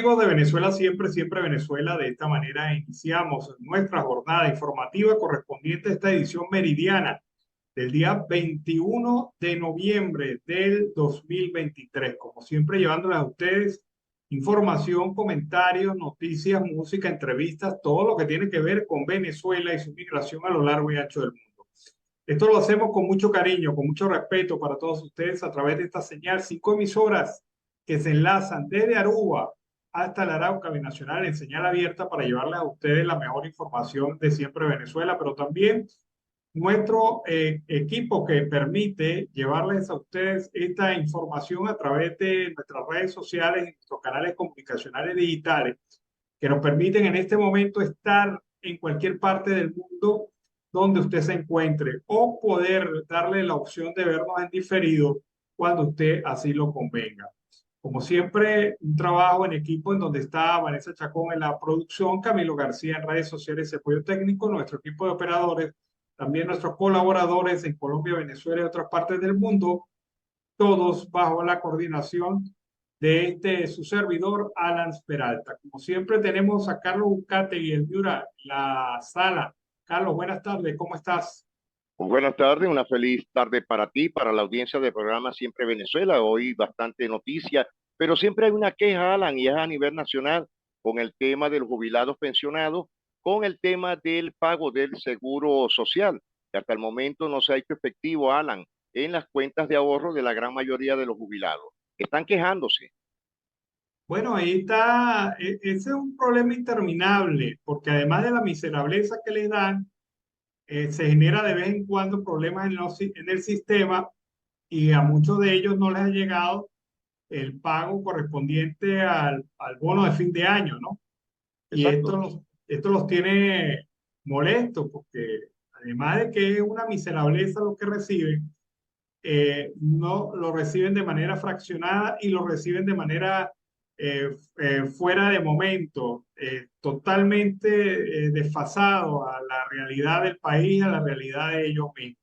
amigos de Venezuela Siempre, Siempre Venezuela? De esta manera iniciamos nuestra jornada informativa correspondiente a esta edición meridiana del día 21 de noviembre del 2023. Como siempre, llevándoles a ustedes información, comentarios, noticias, música, entrevistas, todo lo que tiene que ver con Venezuela y su migración a lo largo y ancho del mundo. Esto lo hacemos con mucho cariño, con mucho respeto para todos ustedes a través de esta señal, 5 emisoras que se enlazan desde Aruba hasta el Arauca Binacional en señal abierta para llevarles a ustedes la mejor información de siempre Venezuela, pero también nuestro equipo que permite llevarles a ustedes esta información a través de nuestras redes sociales y nuestros canales comunicacionales digitales que nos permiten en este momento estar en cualquier parte del mundo donde usted se encuentre o poder darle la opción de vernos en diferido cuando usted así lo convenga. Como siempre, un trabajo en equipo en donde está Vanessa Chacón en la producción, Camilo García en redes sociales y apoyo técnico, nuestro equipo de operadores, también nuestros colaboradores en Colombia, Venezuela y otras partes del mundo, todos bajo la coordinación de su servidor, Alan Peralta. Como siempre, tenemos a Carlos Bucate y el Miura, la sala. Carlos, buenas tardes, ¿cómo estás? Pues buenas tardes, una feliz tarde para ti, para la audiencia del programa Siempre Venezuela. Hoy bastante noticia, pero siempre hay una queja, Alan, y es a nivel nacional con el tema de los jubilados pensionados, con el tema del pago del seguro social, que hasta el momento no se ha hecho efectivo, Alan, en las cuentas de ahorro de la gran mayoría de los jubilados. Están quejándose. Bueno, ahí está, ese es un problema interminable, porque además de la miserableza que les dan, se genera de vez en cuando problemas en el sistema y a muchos de ellos no les ha llegado el pago correspondiente al bono de fin de año, ¿no? Y Exacto. esto los tiene molestos porque además de que es una miserableza lo que reciben, no lo reciben de manera fraccionada y lo reciben de manera fuera de momento, totalmente desfasado a la realidad del país, a la realidad de ellos mismos.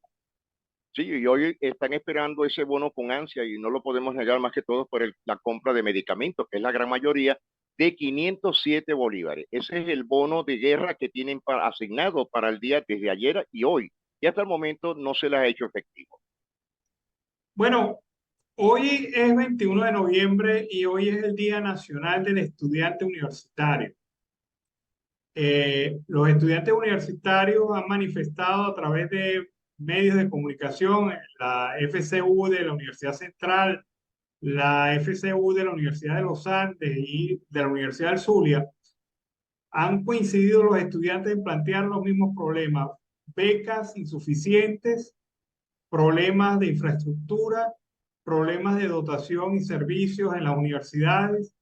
Sí, y hoy están esperando ese bono con ansia y no lo podemos negar más que todo por la compra de medicamentos, que es la gran mayoría, de 507 bolívares. Ese es el bono de guerra que tienen asignado para el día desde ayer y hoy. Y hasta el momento no se les ha hecho efectivo. Bueno, hoy es 21 de noviembre y hoy es el Día Nacional del Estudiante Universitario. Los estudiantes universitarios han manifestado a través de medios de comunicación, la FCU de la Universidad Central, la FCU de la Universidad de los Andes y de la Universidad del Zulia, han coincidido los estudiantes en plantear los mismos problemas: becas insuficientes, problemas de infraestructura, problemas de dotación y servicios en las universidades,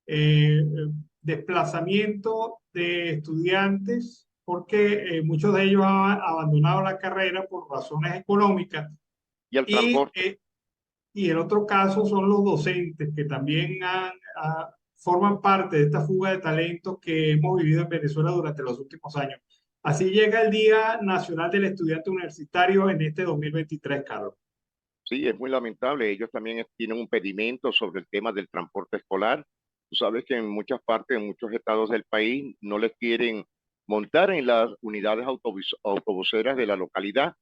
eh, desplazamiento de estudiantes, porque muchos de ellos han abandonado la carrera por razones económicas. Y el Y, transporte. y el otro caso son los docentes, que también forman parte de esta fuga de talentos que hemos vivido en Venezuela durante los últimos años. Así llega el Día Nacional del Estudiante Universitario en este 2023, Carlos. Sí, es muy lamentable. Ellos también tienen un pedimento sobre el tema del transporte escolar. Tú sabes que en muchas partes, en muchos estados del país, no les quieren montar en las unidades autobuseras de la localidad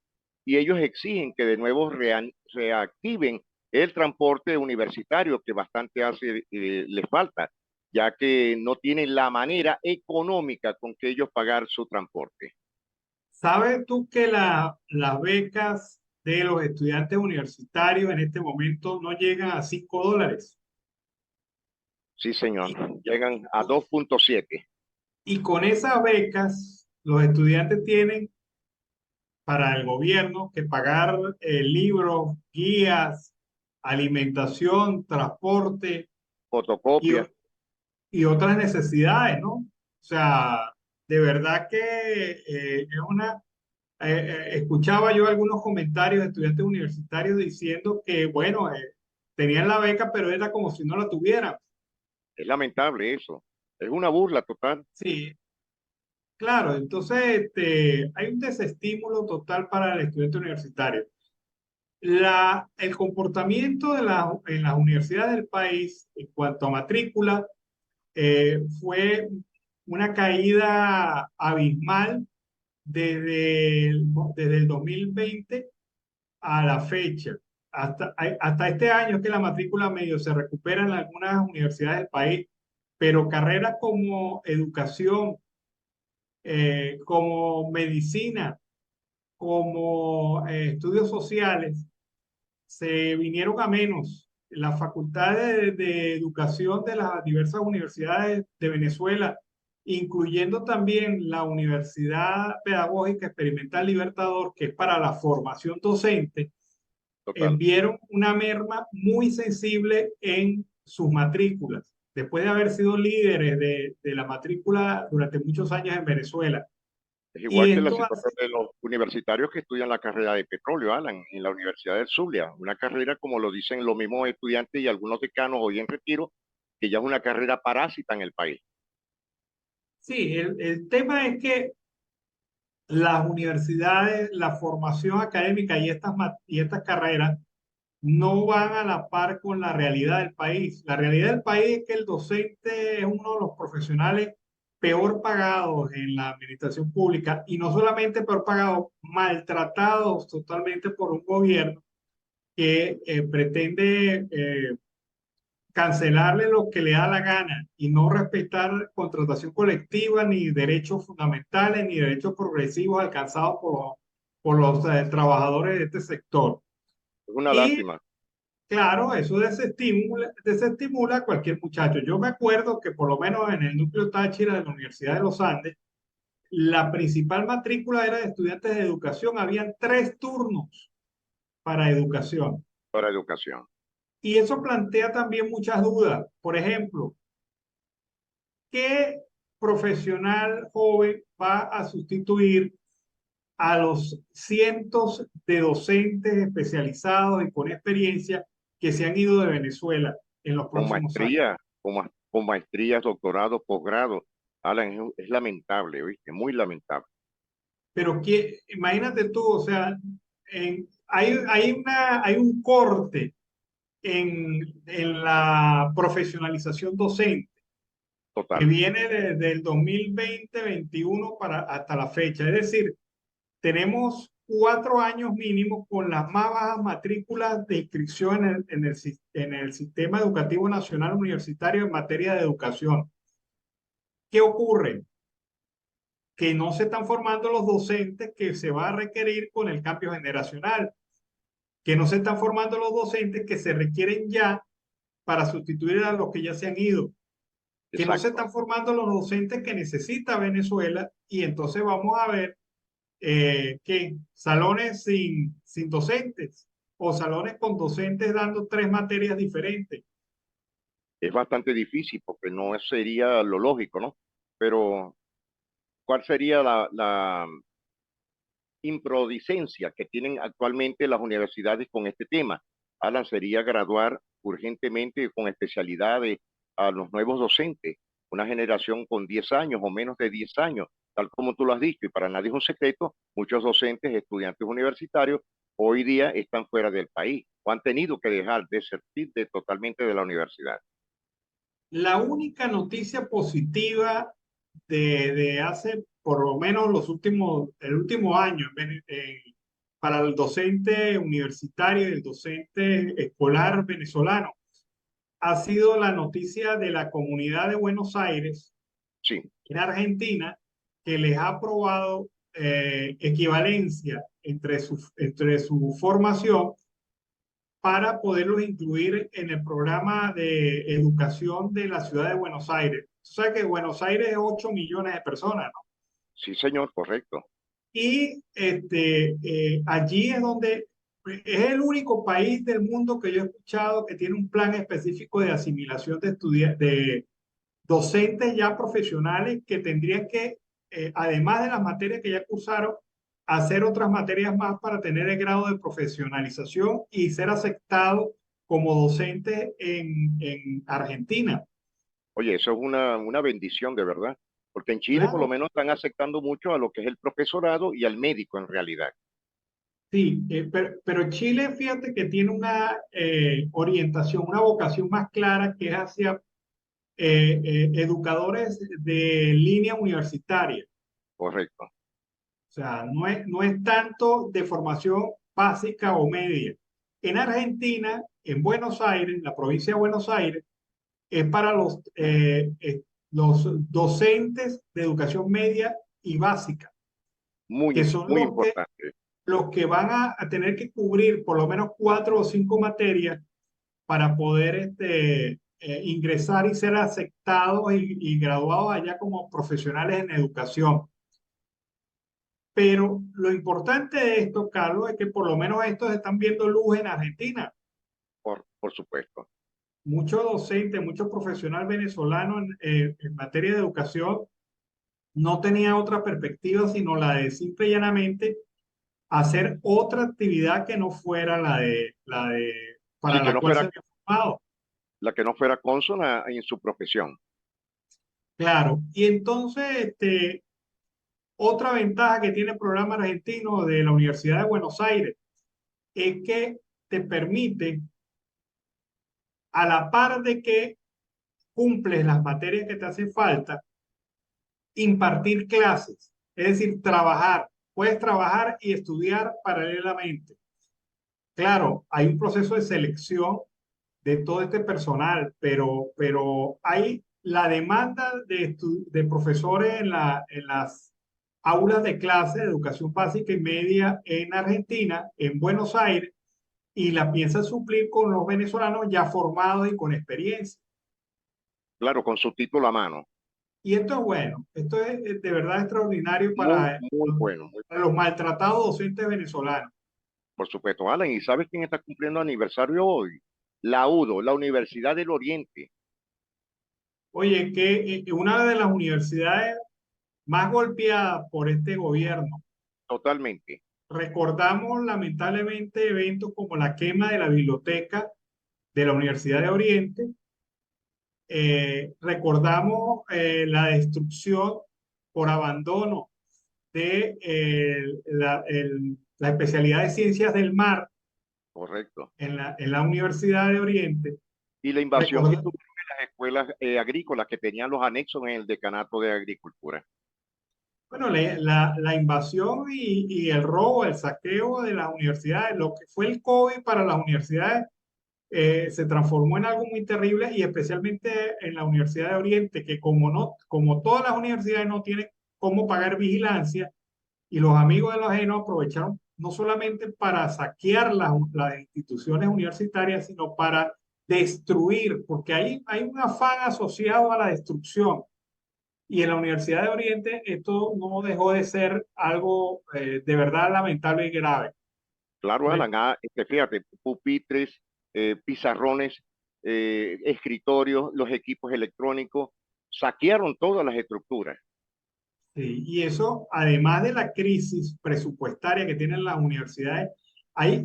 y ellos exigen que de nuevo reactiven el transporte universitario que bastante hace, les falta, ya que no tienen la manera económica con que ellos pagar su transporte. ¿Sabes tú que las becas de los estudiantes universitarios en este momento no llegan a $5? Sí, señor, Y, llegan a 2.7. y con esas becas, los estudiantes tienen para el gobierno que pagar libros, guías, alimentación, transporte y, Fotocopia. y otras necesidades, ¿no? O sea, de verdad que es una... escuchaba yo algunos comentarios de estudiantes universitarios diciendo que, bueno, tenían la beca, pero era como si no la tuvieran. Es lamentable eso. Es una burla total. Sí, claro, entonces hay un desestímulo total para el estudiante universitario. El comportamiento en las universidades del país en cuanto a matrícula fue una caída abismal desde el 2020 a la fecha. Hasta este año es que la matrícula medio se recupera en algunas universidades del país, pero carreras como educación, como medicina, como estudios sociales, se vinieron a menos. Las facultades de educación de las diversas universidades de Venezuela, incluyendo también la Universidad Pedagógica Experimental Libertador, que es para la formación docente, Total. vieron una merma muy sensible en sus matrículas, después de haber sido líderes de la matrícula durante muchos años en Venezuela. Es Y igual que la esto situación de los universitarios que estudian la carrera de petróleo, Alan, en la Universidad del Zulia. Una carrera, como lo dicen los mismos estudiantes y algunos decanos hoy en retiro, que ya es una carrera parásita en el país. sí, el tema es que las universidades, la formación académica y estas carreras no van a la par con la realidad del país. La realidad del país es que el docente es uno de los profesionales peor pagados en la administración pública y no solamente peor pagados, maltratados totalmente por un gobierno que pretende cancelarle lo que le da la gana y no respetar contratación colectiva, ni derechos fundamentales, ni derechos progresivos alcanzados por los trabajadores de este sector. Es una Y lástima. claro, eso desestimula a cualquier muchacho. Yo me acuerdo que por lo menos en el núcleo Táchira de la Universidad de los Andes, la principal matrícula era de estudiantes de educación. Habían 3 turnos para educación. Para educación. Y eso plantea también muchas dudas. Por ejemplo, ¿qué profesional joven va a sustituir a los cientos de docentes especializados y con experiencia que se han ido de Venezuela en los Con próximos años? maestría, con maestrías, doctorado, posgrado. Alan, es lamentable, ¿viste? Muy lamentable. Pero imagínate tú, o sea, hay un corte en la profesionalización docente que Total. viene desde el 2020-21 hasta la fecha. Es decir, tenemos 4 años mínimos con las más bajas matrículas de inscripción en el sistema educativo nacional universitario en materia de educación. ¿Qué ocurre? Que no se están formando los docentes que se va a requerir con el cambio generacional, que no se están formando los docentes que se requieren ya para sustituir a los que ya se han ido, que no se Exacto. están formando los docentes que necesita Venezuela y entonces vamos a ver que salones sin docentes o salones con docentes dando 3 materias diferentes. Es bastante difícil porque no sería lo lógico, ¿no? Pero, ¿cuál sería la improdicencia que tienen actualmente las universidades con este tema? Alan, sería graduar urgentemente con especialidades a los nuevos docentes, una generación con 10 años o menos de 10 años, tal como tú lo has dicho, y para nadie es un secreto, muchos docentes, estudiantes universitarios, hoy día están fuera del país o han tenido que dejar de ser totalmente de la universidad. La única noticia positiva de hace por lo menos el último año para el docente universitario y el docente escolar venezolano ha sido la noticia de la Comunidad de Buenos Aires Sí, en Argentina, que les ha aprobado equivalencia entre su formación para poderlos incluir en el programa de educación de la ciudad de Buenos Aires. O sea que Buenos Aires es 8 millones de personas, ¿no? sí, señor, correcto. Y allí es donde es el único país del mundo que yo he escuchado que tiene un plan específico de asimilación de estudiantes, docentes ya profesionales que tendrían que, además de las materias que ya cursaron, hacer otras materias más para tener el grado de profesionalización y ser aceptado como docente en Argentina. Oye, eso es una bendición de verdad, porque en Chile por lo Claro, menos están aceptando mucho a lo que es el profesorado y al médico en realidad. sí, pero Chile, fíjate que tiene una orientación, una vocación más clara que es hacia educadores de línea universitaria. correcto. O sea, no es tanto de formación básica o media. En Argentina, en Buenos Aires, en la provincia de Buenos Aires, es para los docentes de educación media y básica, que son Muy importante. los que van a tener que cubrir por lo menos 4 o 5 materias para poder ingresar y ser aceptados y graduados allá como profesionales en educación. Pero lo importante de esto, Carlos, es que por lo menos estos están viendo luz en Argentina. Por supuesto. Muchos docentes, muchos profesionales venezolanos en materia de educación no tenían otra perspectiva sino la de simple y llanamente hacer otra actividad que no fuera la de Sí, para que la no cual se fuera, había formado. la que no fuera consona en su profesión. Claro. Y entonces, otra ventaja que tiene el programa argentino de la Universidad de Buenos Aires es que te permite, a la par de que cumples las materias que te hacen falta, impartir clases, es decir, trabajar. Puedes trabajar y estudiar paralelamente. Claro, hay un proceso de selección de todo este personal, pero hay la demanda de profesores en las aulas de clase de educación básica y media en Argentina, en Buenos Aires, y la piensa suplir con los venezolanos ya formados y con experiencia. Claro, con su título a mano. Y esto es bueno, esto es de verdad extraordinario Muy bueno, muy para los maltratados docentes venezolanos. por supuesto, Alan. ¿Y sabes quién está cumpliendo aniversario hoy? La UDO, la Universidad del Oriente. Oye, que una de las universidades más golpeadas por este gobierno. Totalmente. Recordamos lamentablemente eventos como la quema de la biblioteca de la Universidad de Oriente. Recordamos la destrucción por abandono de la especialidad de ciencias del mar Correcto. en la Universidad de Oriente. Y la invasión que Recorda- tuvieron en las escuelas agrícolas que tenían los anexos en el decanato de agricultura. bueno, la invasión y el robo, el saqueo de las universidades, lo que fue el COVID para las universidades se transformó en algo muy terrible y especialmente en la Universidad de Oriente, que como todas las universidades no tienen cómo pagar vigilancia y los amigos de los ajenos aprovecharon no solamente para saquear las instituciones universitarias, sino para destruir, porque hay un afán asociado a la destrucción. Y en la Universidad de Oriente esto no dejó de ser algo de verdad lamentable y grave. Claro, Alan, fíjate, pupitres, pizarrones, escritorios, los equipos electrónicos, saquearon todas las estructuras. Sí, y eso, además de la crisis presupuestaria que tienen las universidades,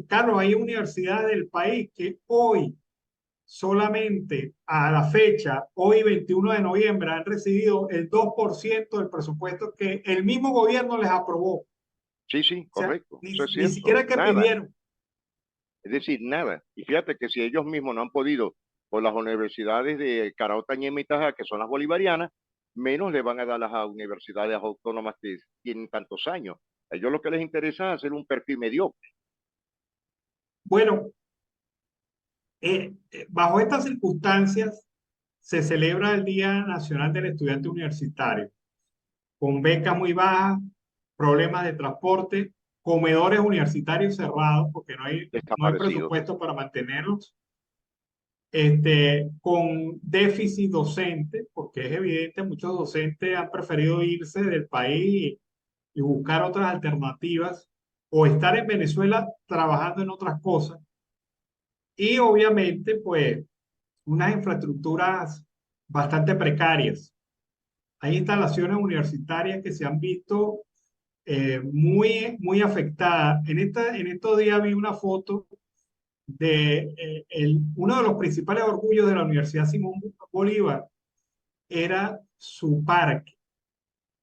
Carlos, hay universidades del país que hoy, solamente a la fecha, hoy 21 de noviembre, han recibido el 2% del presupuesto que el mismo gobierno les aprobó. O Sí, sí, sea, correcto, eso es ni cierto, siquiera que nada, pidieron. es decir, nada. Y fíjate que si ellos mismos no han podido con las universidades de Caraota, Ñeme y Tajá, que son las bolivarianas, menos le van a dar las universidades autónomas que tienen tantos años. A ellos lo que les interesa es hacer un perfil mediocre. Bueno, bajo estas circunstancias se celebra el Día Nacional del Estudiante Universitario, con becas muy bajas, problemas de transporte, comedores universitarios cerrados porque no hay Desaparecidos. presupuesto para mantenerlos, con déficit docente, porque es evidente, muchos docentes han preferido irse del país y buscar otras alternativas o estar en Venezuela trabajando en otras cosas. Y obviamente, pues, unas infraestructuras bastante precarias. Hay instalaciones universitarias que se han visto muy afectada. En estos días vi una foto de uno de los principales orgullos de la Universidad Simón Bolívar, era su parque,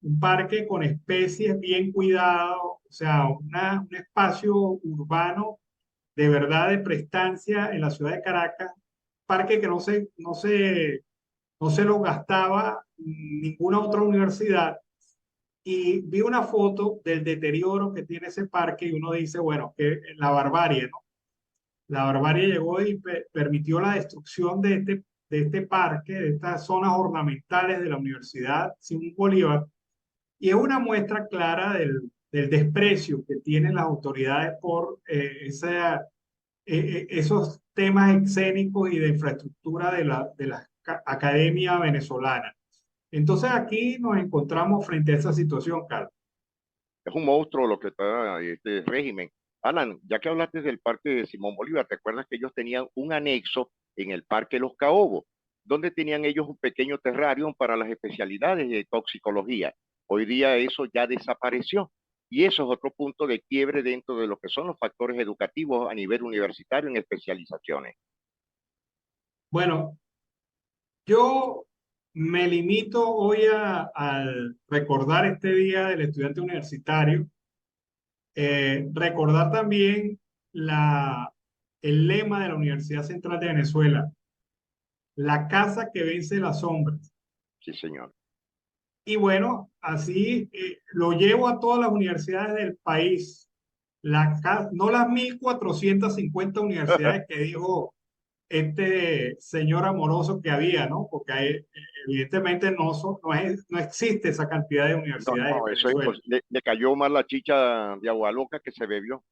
un parque con especies bien cuidados, o sea, un espacio urbano de verdad de prestancia en la ciudad de Caracas, parque que no se lo gastaba ninguna otra universidad. Y vi una foto del deterioro que tiene ese parque y uno dice, bueno, que la barbarie, ¿no? La barbarie llegó y permitió la destrucción de este parque, de estas zonas ornamentales de la Universidad Simón Bolívar, y es una muestra clara del desprecio que tienen las autoridades por esos temas escénicos y de infraestructura de la academia venezolana. Entonces aquí nos encontramos frente a esa situación, Carlos. Es un monstruo lo que está este régimen. Alan, ya que hablaste del parque de Simón Bolívar, ¿te acuerdas que ellos tenían un anexo en el parque Los Caobos, donde tenían ellos un pequeño terrario para las especialidades de toxicología? Hoy día eso ya desapareció. Y eso es otro punto de quiebre dentro de lo que son los factores educativos a nivel universitario en especializaciones. Bueno, yo me limito hoy al recordar este día del estudiante universitario, recordar también el lema de la Universidad Central de Venezuela, la casa que vence las sombras. Sí, señor. Y bueno, así lo llevo a todas las universidades del país. No las 1.450 universidades que dijo este señor amoroso que había, ¿no? Porque evidentemente no existe esa cantidad de No, universidades en no, eso es Venezuela. imposible. Le cayó más la chicha de agua loca que se bebió.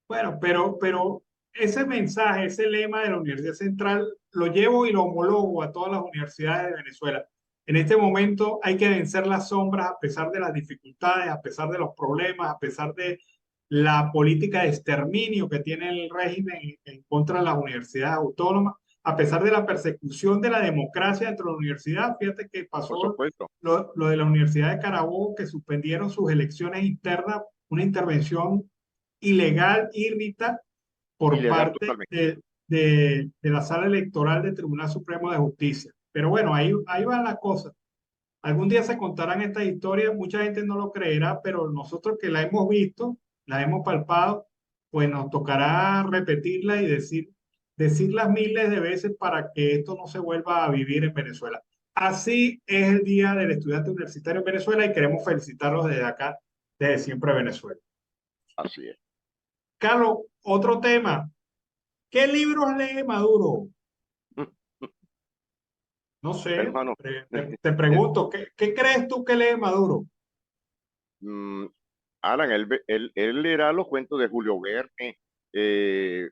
Bueno, pero ese mensaje, ese lema de la Universidad Central, lo llevo y lo homologo a todas las universidades de Venezuela. En este momento hay que vencer las sombras a pesar de las dificultades, a pesar de los problemas, a pesar de la política de exterminio que tiene el régimen en contra de las universidades autónomas, a pesar de la persecución de la democracia dentro de la universidad. Fíjate que Por pasó supuesto. lo de la Universidad de Carabobo, que suspendieron sus elecciones internas, una intervención ilegal y Rita por Ilegal parte totalmente. de la Sala Electoral del Tribunal Supremo de Justicia. Pero bueno, ahí van las cosas. Algún día se contarán estas historias, mucha gente no lo creerá, pero nosotros que la hemos visto, la hemos palpado, pues nos tocará repetirla y decirlas miles de veces para que esto no se vuelva a vivir en Venezuela. Así es el Día del Estudiante Universitario en Venezuela y queremos felicitarlos desde acá, desde siempre Venezuela. Así es. Carlos, otro tema. ¿Qué libros lee Maduro? No sé, Hermano, te pregunto, ¿qué crees tú que lee Maduro? mm, Alan, él leerá los cuentos de Julio Verne,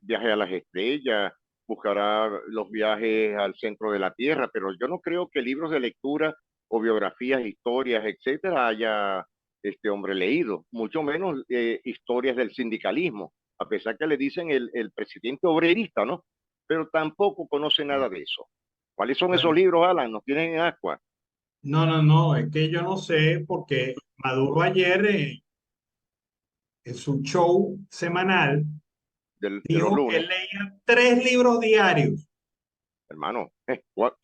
Viaje a las Estrellas, buscará los viajes al centro de la Tierra, pero yo no creo que libros de lectura o biografías, historias, etcétera, haya este hombre leído, mucho menos historias del sindicalismo, a pesar que le dicen el presidente obrerista, ¿no? Pero tampoco conoce nada de eso. ¿Cuáles son esos Bueno, libros, Alan? ¿Nos tienen en agua? no, es que yo no sé porque Maduro ayer en su show semanal De los dijo que lunes, él leía 3 libros diarios. hermano,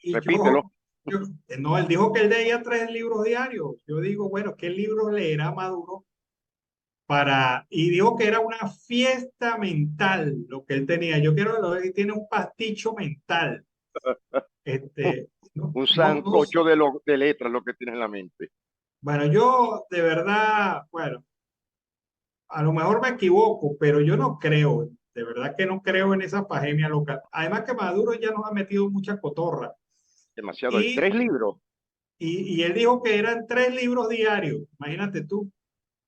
Y repítelo. yo, no, él dijo que él leía 3 libros diarios. Yo digo, bueno, ¿qué libros leerá Maduro y dijo que era una fiesta mental lo que él tenía? Yo quiero lo que tiene un pasticho mental. Este, no, Un no, no, sancocho de letras lo que tienes en la mente. bueno, yo de verdad, bueno, a lo mejor me equivoco, pero yo no creo, de verdad que no creo en esa pandemia local. Además que Maduro ya nos ha metido mucha cotorra. Demasiado. Hay Y, 3 libros. y él dijo que eran 3 libros diarios. Imagínate tú.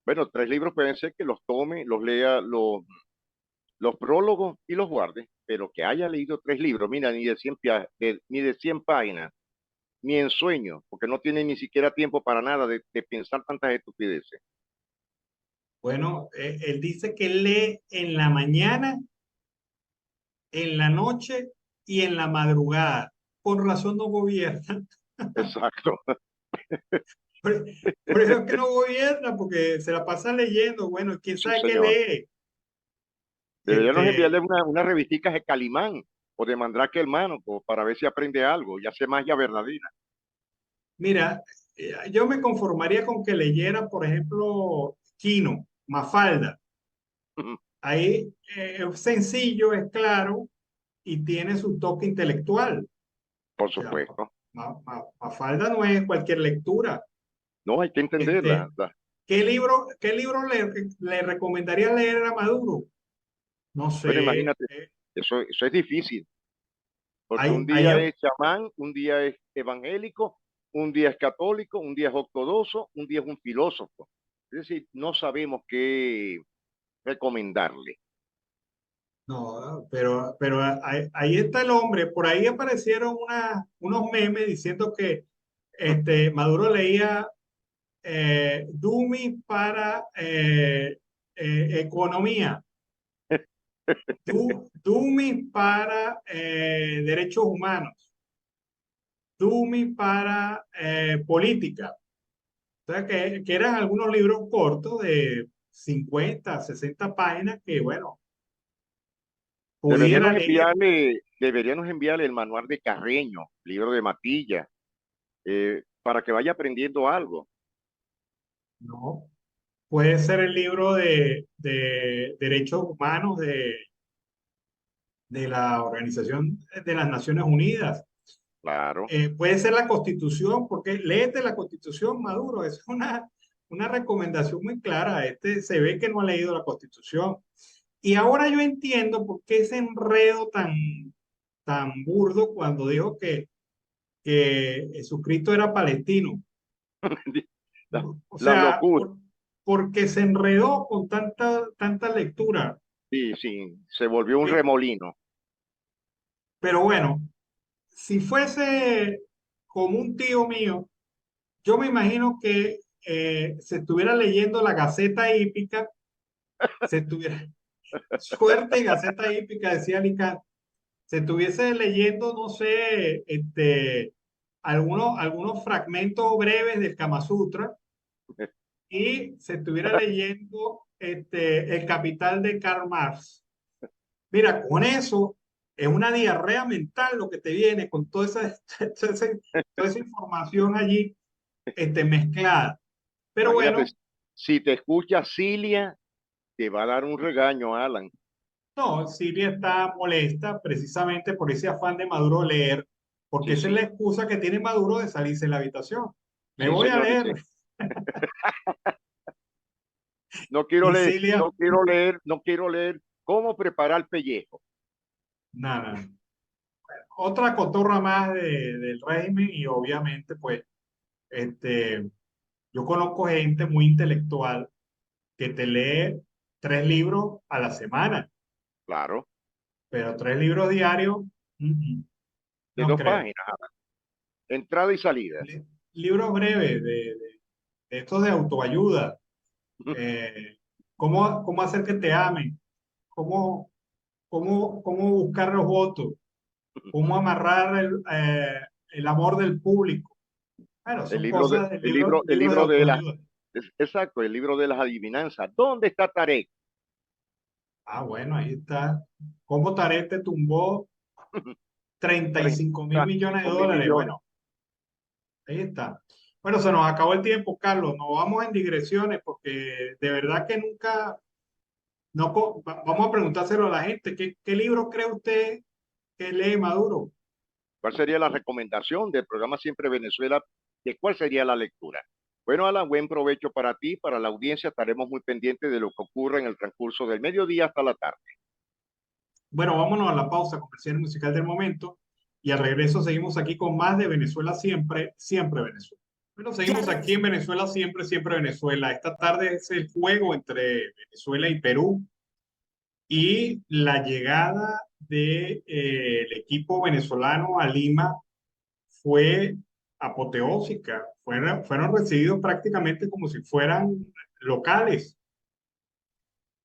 Bueno, 3 libros pueden ser que los tome, los lea, los prólogos y los guarde, pero que haya leído 3 libros, mira, ni de 100 páginas, ni en sueño, porque no tiene ni siquiera tiempo para nada de pensar tantas estupideces. Bueno, él dice que lee en la mañana, en la noche y en la madrugada. Con razón no gobierna. Exacto. Por, por eso es que no gobierna, porque se la pasa leyendo. Bueno, quién Sí, sabe qué señor. lee. Deberíamos enviarle Este, una revistica de Calimán o de Mandrake Hermano para ver si aprende algo y hace magia verdadera. Mira, yo me conformaría con que leyera, por ejemplo, Quino, Mafalda. Ahí es sencillo, es claro y tiene su toque intelectual. Por O sea, supuesto. Mafalda no es cualquier lectura. No, hay que Este, entenderla. qué libro le recomendaría leer a Maduro? No Bueno, sé. imagínate, eso es difícil, porque un Hay, día es chamán, un día es evangélico, un día es católico, un día es ortodoxo, un día es un filósofo. Es decir, no sabemos qué recomendarle. no, pero ahí está el hombre. Por ahí aparecieron unos memes diciendo que Maduro leía Dumi para economía, Dumi para derechos humanos, Dumi para política. O sea, que eran algunos libros cortos de 50, 60 páginas que, bueno, pudiera leer. Deberíamos enviarle el manual de Carreño, libro de Matilla, para que vaya aprendiendo algo. No, puede ser el libro de derechos humanos de la Organización de las Naciones Unidas. Claro. Puede ser la Constitución, porque léete la Constitución, Maduro. Es una recomendación muy clara. Se ve que no ha leído la Constitución. Y ahora yo entiendo por qué ese enredo tan burdo cuando dijo que Jesucristo era palestino. La, O la sea, locura. porque se enredó con tanta lectura. Sí, sí, se volvió un Eh, remolino. Pero bueno, si fuese como un tío mío, yo me imagino que se estuviera leyendo la Gaceta Hípica, se estuviera, suerte Gaceta Hípica, decía Licán, se estuviese leyendo, no sé, algunos fragmentos breves del Kama Sutra y se estuviera leyendo El Capital de Karl Marx. Mira, con eso es una diarrea mental lo que te viene con toda esa información allí mezclada. Pero Imagínate, bueno, si te escucha Cilia, te va a dar un regaño, Alan. no, Siria está molesta precisamente por ese afán de Maduro leer, porque Sí, esa es la sí, excusa que tiene Maduro de salirse de la habitación. Me sí, voy a señor, leer. dice. No quiero Y leer, Cilia, no quiero leer, no quiero leer cómo preparar pellejo. nada. Otra cotorra más del régimen y obviamente, pues, este, yo conozco gente muy intelectual que te lee 3 libros a la semana, Claro, pero 3 libros diarios, de no dos creo. páginas, Alan. Entrada y salida. Libros breves de estos de autoayuda, eh, cómo hacer que te amen, cómo, cómo buscar los votos, cómo amarrar el amor del público. Bueno, El son libro de, cosas de libros, el libros de libro de la, autoayuda. exacto, el libro de las adivinanzas. ¿Dónde está Tarek? Ah, bueno, ahí está. ¿Cómo Tarek te tumbó 35.000 millones de 35.000 dólares? millones. Bueno, ahí está. Bueno, se nos acabó el tiempo, Carlos. Nos vamos en digresiones porque de verdad que nunca, no, vamos a preguntárselo a la gente. ¿Qué libro cree usted que lee Maduro? ¿Cuál sería la recomendación del programa Siempre Venezuela? ¿De cuál sería la lectura? Bueno, Alan, buen provecho para ti, para la audiencia. Estaremos muy pendientes de lo que ocurra en el transcurso del mediodía hasta la tarde. Bueno, vámonos a la pausa comercial musical del momento y al regreso seguimos aquí con más de Venezuela siempre, siempre Venezuela. Bueno, seguimos aquí en Venezuela siempre, siempre Venezuela. Esta tarde es el juego entre Venezuela y Perú y la llegada del equipo venezolano a Lima fue apoteósica. Fueron recibidos prácticamente como si fueran locales.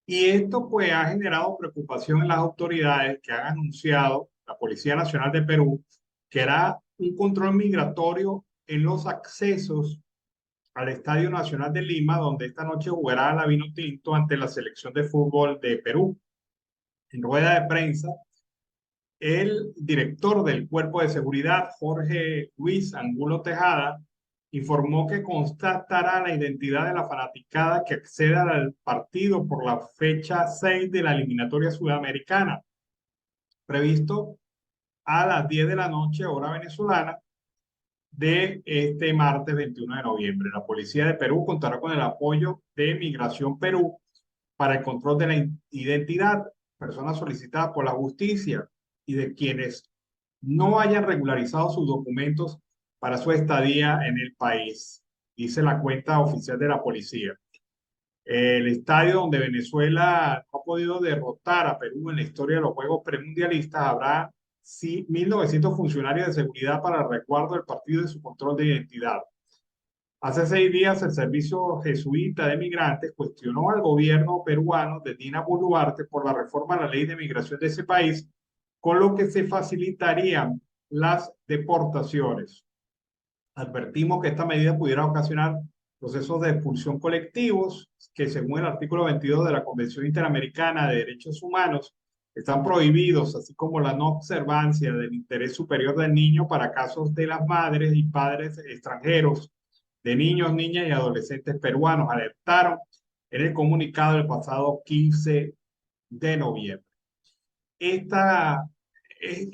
Y esto pues ha generado preocupación en las autoridades que han anunciado, la Policía Nacional de Perú, que hará un control migratorio en los accesos al Estadio Nacional de Lima, donde esta noche jugará la Vinotinto ante la selección de fútbol de Perú. En rueda de prensa, el director del Cuerpo de Seguridad, Jorge Luis Angulo Tejada, informó que constatará la identidad de la fanaticada que acceda al partido por la fecha 6 de la eliminatoria sudamericana, previsto a las 10 de la noche, hora venezolana, de este martes 21 de noviembre. La Policía de Perú contará con el apoyo de Migración Perú para el control de la identidad, personas solicitadas por la justicia y de quienes no hayan regularizado sus documentos para su estadía en el país, dice la cuenta oficial de la policía. El estadio donde Venezuela no ha podido derrotar a Perú en la historia de los Juegos Premundialistas habrá 1.900 funcionarios de seguridad para el resguardo del partido y su control de identidad. Hace 6 días, el Servicio Jesuita de Migrantes cuestionó al gobierno peruano de Dina Boluarte por la reforma a la ley de migración de ese país, con lo que se facilitarían las deportaciones. Advertimos que esta medida pudiera ocasionar procesos de expulsión colectivos que, según el artículo 22 de la Convención Interamericana de Derechos Humanos, están prohibidos, así como la no observancia del interés superior del niño para casos de las madres y padres extranjeros de niños, niñas y adolescentes peruanos, alertaron en el comunicado del pasado 15 de noviembre.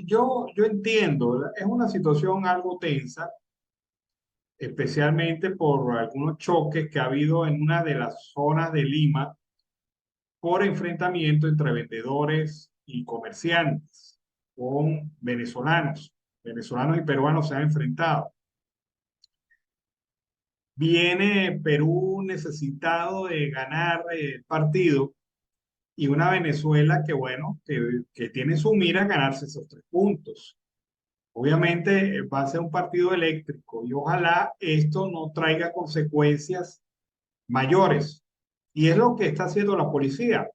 Yo entiendo, es una situación algo tensa, especialmente por algunos choques que ha habido en una de las zonas de Lima por enfrentamiento entre vendedores y comerciantes con venezolanos. Venezolanos y peruanos se han enfrentado. Viene Perú necesitado de ganar el partido y una Venezuela que, bueno, que tiene su mira a ganarse esos 3 puntos. Obviamente va a ser un partido eléctrico y ojalá esto no traiga consecuencias mayores. Y es lo que está haciendo la policía.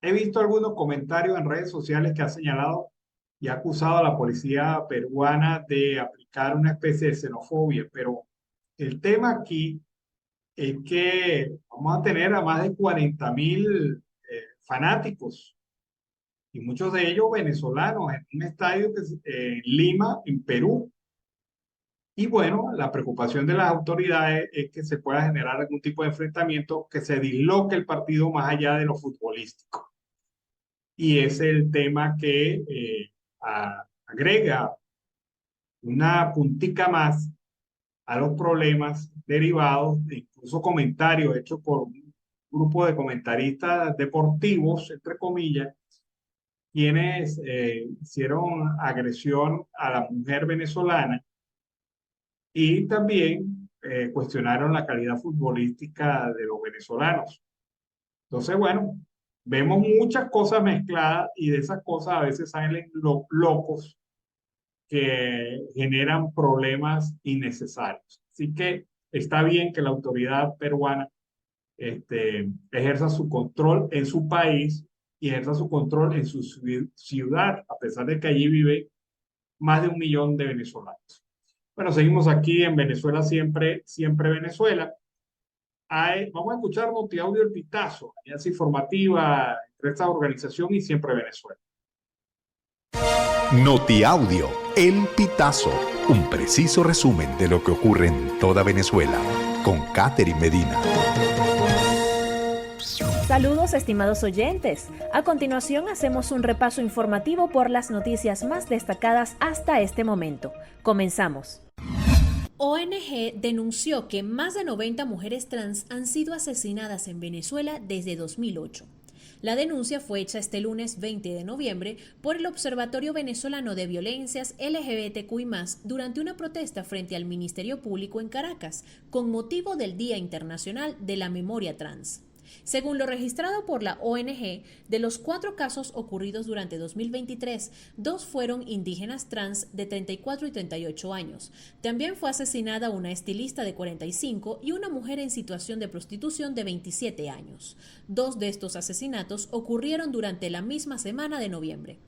He visto algunos comentarios en redes sociales que ha señalado y ha acusado a la policía peruana de aplicar una especie de xenofobia, pero el tema aquí es que vamos a tener a más de 40.000 fanáticos y muchos de ellos venezolanos en un estadio en Lima, en Perú. Y bueno, la preocupación de las autoridades es que se pueda generar algún tipo de enfrentamiento que se disloque el partido más allá de lo futbolístico. Y es el tema que agrega una puntica más a los problemas derivados, incluso comentarios hechos por un grupo de comentaristas deportivos, entre comillas, quienes hicieron agresión a la mujer venezolana y también cuestionaron la calidad futbolística de los venezolanos. Entonces, bueno, vemos muchas cosas mezcladas y de esas cosas a veces salen locos que generan problemas innecesarios. Así que está bien que la autoridad peruana ejerza su control en su país y ejerza su control en su ciudad, a pesar de que allí vive más de 1 millón de venezolanos. Bueno, seguimos aquí en Venezuela, siempre, siempre Venezuela. Vamos a escuchar Notiaudio El Pitazo, alianza informativa entre esta organización y Siempre Venezuela. Notiaudio El Pitazo, un preciso resumen de lo que ocurre en toda Venezuela, con Catherine Medina. Saludos, estimados oyentes. A continuación hacemos un repaso informativo por las noticias más destacadas hasta este momento. Comenzamos. ONG denunció que más de 90 mujeres trans han sido asesinadas en Venezuela desde 2008. La denuncia fue hecha este lunes 20 de noviembre por el Observatorio Venezolano de Violencias LGBTQI+, durante una protesta frente al Ministerio Público en Caracas, con motivo del Día Internacional de la Memoria Trans. Según lo registrado por la ONG, de los 4 casos ocurridos durante 2023, 2 fueron indígenas trans de 34 y 38 años. También fue asesinada una estilista de 45 y una mujer en situación de prostitución de 27 años. 2 de estos asesinatos ocurrieron durante la misma semana de noviembre.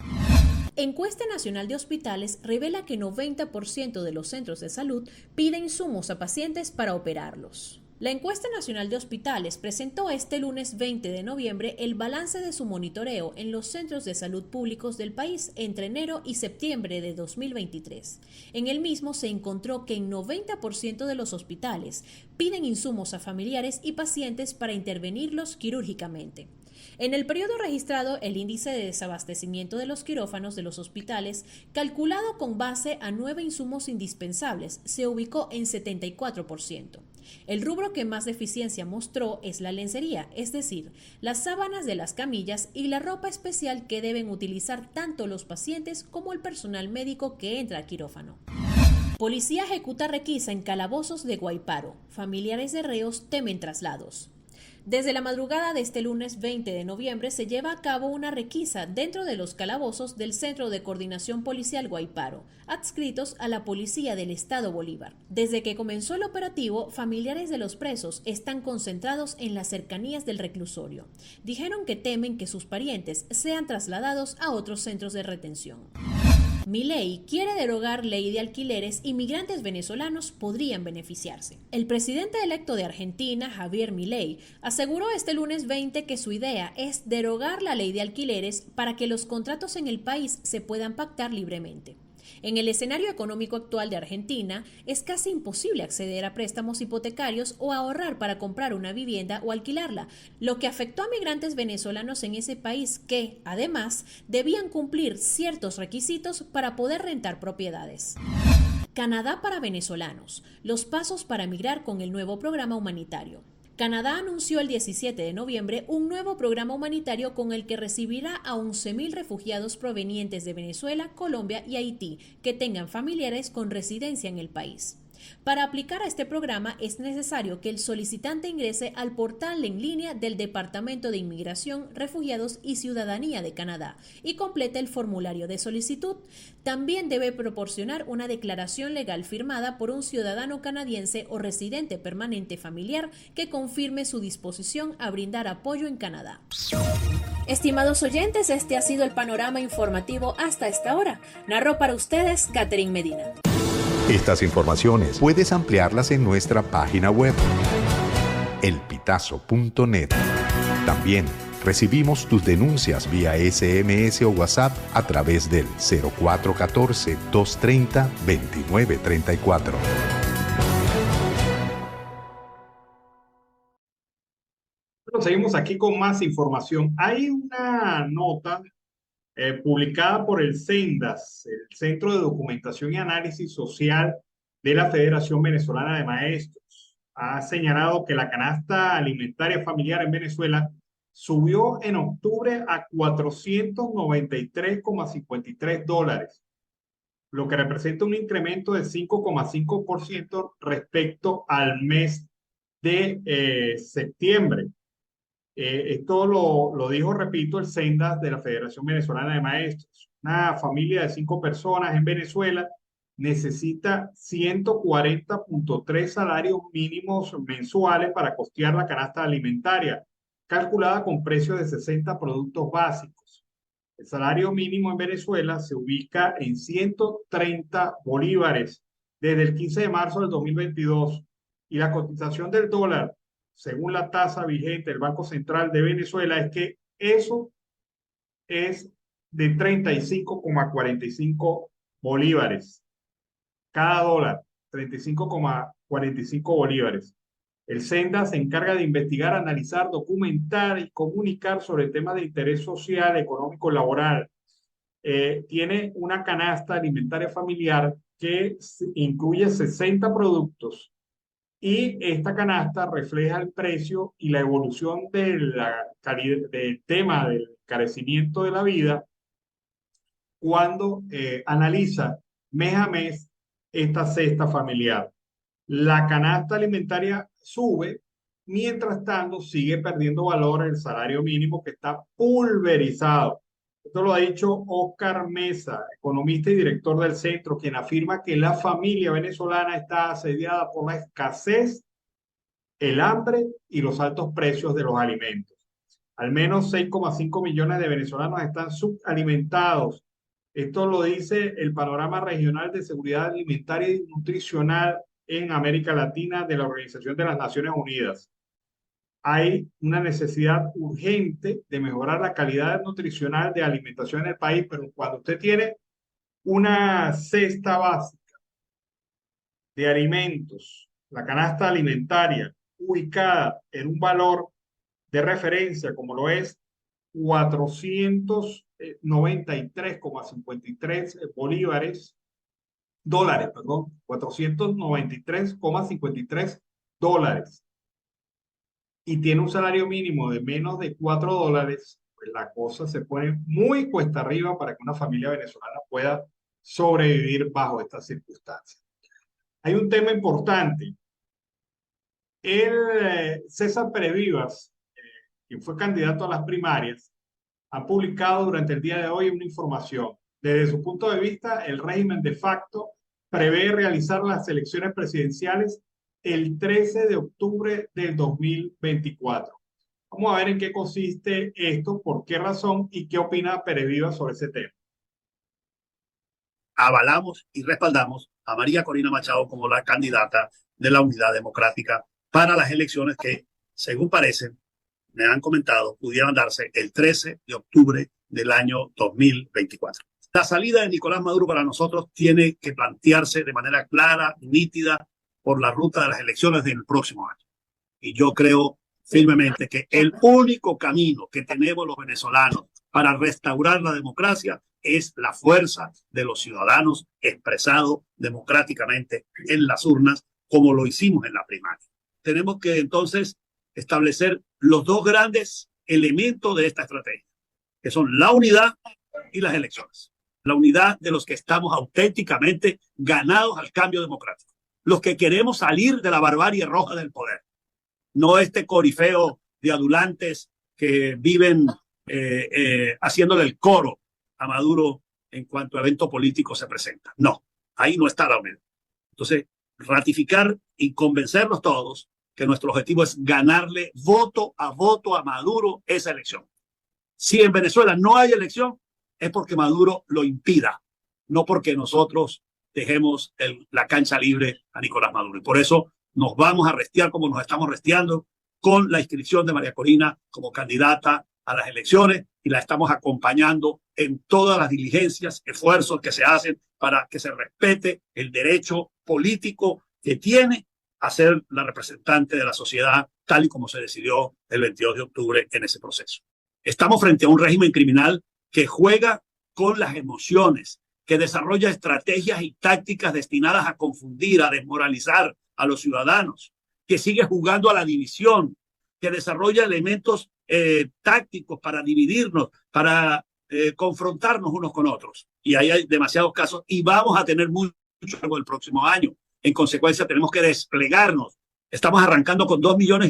Encuesta Nacional de Hospitales revela que 90% de los centros de salud piden insumos a pacientes para operarlos. La Encuesta Nacional de Hospitales presentó este lunes 20 de noviembre el balance de su monitoreo en los centros de salud públicos del país entre enero y septiembre de 2023. En el mismo se encontró que en 90% de los hospitales piden insumos a familiares y pacientes para intervenirlos quirúrgicamente. En el periodo registrado, el índice de desabastecimiento de los quirófanos de los hospitales, calculado con base a 9 insumos indispensables, se ubicó en 74%. El rubro que más deficiencia mostró es la lencería, es decir, las sábanas de las camillas y la ropa especial que deben utilizar tanto los pacientes como el personal médico que entra al quirófano. Policía ejecuta requisa en calabozos de Guaiparo. Familiares de reos temen traslados. Desde la madrugada de este lunes 20 de noviembre se lleva a cabo una requisa dentro de los calabozos del Centro de Coordinación Policial Guaiparo, adscritos a la Policía del Estado Bolívar. Desde que comenzó el operativo, familiares de los presos están concentrados en las cercanías del reclusorio. Dijeron que temen que sus parientes sean trasladados a otros centros de retención. Milei quiere derogar ley de alquileres y migrantes venezolanos podrían beneficiarse. El presidente electo de Argentina, Javier Milei, aseguró este lunes 20 que su idea es derogar la ley de alquileres para que los contratos en el país se puedan pactar libremente. En el escenario económico actual de Argentina, es casi imposible acceder a préstamos hipotecarios o ahorrar para comprar una vivienda o alquilarla, lo que afectó a migrantes venezolanos en ese país que, además, debían cumplir ciertos requisitos para poder rentar propiedades. Canadá para venezolanos. Los pasos para migrar con el nuevo programa humanitario. Canadá anunció el 17 de noviembre un nuevo programa humanitario con el que recibirá a 11.000 refugiados provenientes de Venezuela, Colombia y Haití que tengan familiares con residencia en el país. Para aplicar a este programa es necesario que el solicitante ingrese al portal en línea del Departamento de Inmigración, Refugiados y Ciudadanía de Canadá y complete el formulario de solicitud. También debe proporcionar una declaración legal firmada por un ciudadano canadiense o residente permanente familiar que confirme su disposición a brindar apoyo en Canadá. Estimados oyentes, este ha sido el panorama informativo hasta esta hora. Narró para ustedes Catherine Medina. Estas informaciones puedes ampliarlas en nuestra página web, elpitazo.net. También recibimos tus denuncias vía SMS o WhatsApp a través del 0414-230-2934. Bueno, seguimos aquí con más información. Hay una nota publicada por el CENDAS, el Centro de Documentación y Análisis Social de la Federación Venezolana de Maestros. Ha señalado que la canasta alimentaria familiar en Venezuela subió en octubre a $493,53, lo que representa un incremento de 5,5% respecto al mes de septiembre. Esto lo dijo, repito, el CENDAS de la Federación Venezolana de Maestros. Una familia de 5 personas en Venezuela necesita 140.3 salarios mínimos mensuales para costear la canasta alimentaria, calculada con precios de 60 productos básicos. El salario mínimo en Venezuela se ubica en 130 bolívares desde el 15 de marzo del 2022 y la cotización del dólar, según la tasa vigente del Banco Central de Venezuela, es que eso es de 35,45 bolívares. Cada dólar, 35,45 bolívares. El CENDAS se encarga de investigar, analizar, documentar y comunicar sobre temas de interés social, económico, laboral. Tiene una canasta alimentaria familiar que incluye 60 productos. Y esta canasta refleja el precio y la evolución de del tema del encarecimiento de la vida cuando analiza mes a mes esta cesta familiar. La canasta alimentaria sube, mientras tanto sigue perdiendo valor el salario mínimo que está pulverizado. Esto lo ha dicho Oscar Mesa, economista y director del centro, quien afirma que la familia venezolana está asediada por la escasez, el hambre y los altos precios de los alimentos. Al menos 6,5 millones de venezolanos están subalimentados. Esto lo dice el Panorama Regional de Seguridad Alimentaria y Nutricional en América Latina de la Organización de las Naciones Unidas. Hay una necesidad urgente de mejorar la calidad nutricional de alimentación en el país, pero cuando usted tiene una cesta básica de alimentos, la canasta alimentaria ubicada en un valor de referencia como lo es 493,53 dólares, perdón, 493,53 dólares, y tiene un salario mínimo de menos de 4 dólares, pues la cosa se pone muy cuesta arriba para que una familia venezolana pueda sobrevivir bajo estas circunstancias. Hay un tema importante. César Pérez Vivas, quien fue candidato a las primarias, ha publicado durante el día de hoy una información. Desde su punto de vista, el régimen de facto prevé realizar las elecciones presidenciales el 13 de octubre del 2024. Vamos a ver en qué consiste esto, por qué razón y qué opina Pérez Vivas sobre ese tema. Avalamos y respaldamos a María Corina Machado como la candidata de la Unidad Democrática para las elecciones que, según parecen, me han comentado, pudieran darse el 13 de octubre del año 2024. La salida de Nicolás Maduro para nosotros tiene que plantearse de manera clara, nítida, por la ruta de las elecciones del próximo año. Y yo creo firmemente que el único camino que tenemos los venezolanos para restaurar la democracia es la fuerza de los ciudadanos expresado democráticamente en las urnas, como lo hicimos en la primaria. Tenemos que entonces establecer los dos grandes elementos de esta estrategia, que son la unidad y las elecciones. La unidad de los que estamos auténticamente ganados al cambio democrático, los que queremos salir de la barbarie roja del poder, no este corifeo de adulantes que viven haciéndole el coro a Maduro en cuanto a evento político se presenta. No, ahí no está la unidad. Entonces, ratificar y convencernos todos que nuestro objetivo es ganarle voto a Maduro esa elección. Si en Venezuela no hay elección, es porque Maduro lo impida, no porque nosotros dejemos la cancha libre a Nicolás Maduro. Y por eso nos vamos a restear como nos estamos resteando con la inscripción de María Corina como candidata a las elecciones, y la estamos acompañando en todas las diligencias, esfuerzos que se hacen para que se respete el derecho político que tiene a ser la representante de la sociedad, tal y como se decidió el 22 de octubre en ese proceso. Estamos frente a un régimen criminal que juega con las emociones, que desarrolla estrategias y tácticas destinadas a confundir, a desmoralizar a los ciudadanos, que sigue jugando a la división, que desarrolla elementos tácticos para dividirnos, para confrontarnos unos con otros. Y ahí hay demasiados casos y vamos a tener mucho el próximo año. En consecuencia, tenemos que desplegarnos. Estamos arrancando con 2,5 millones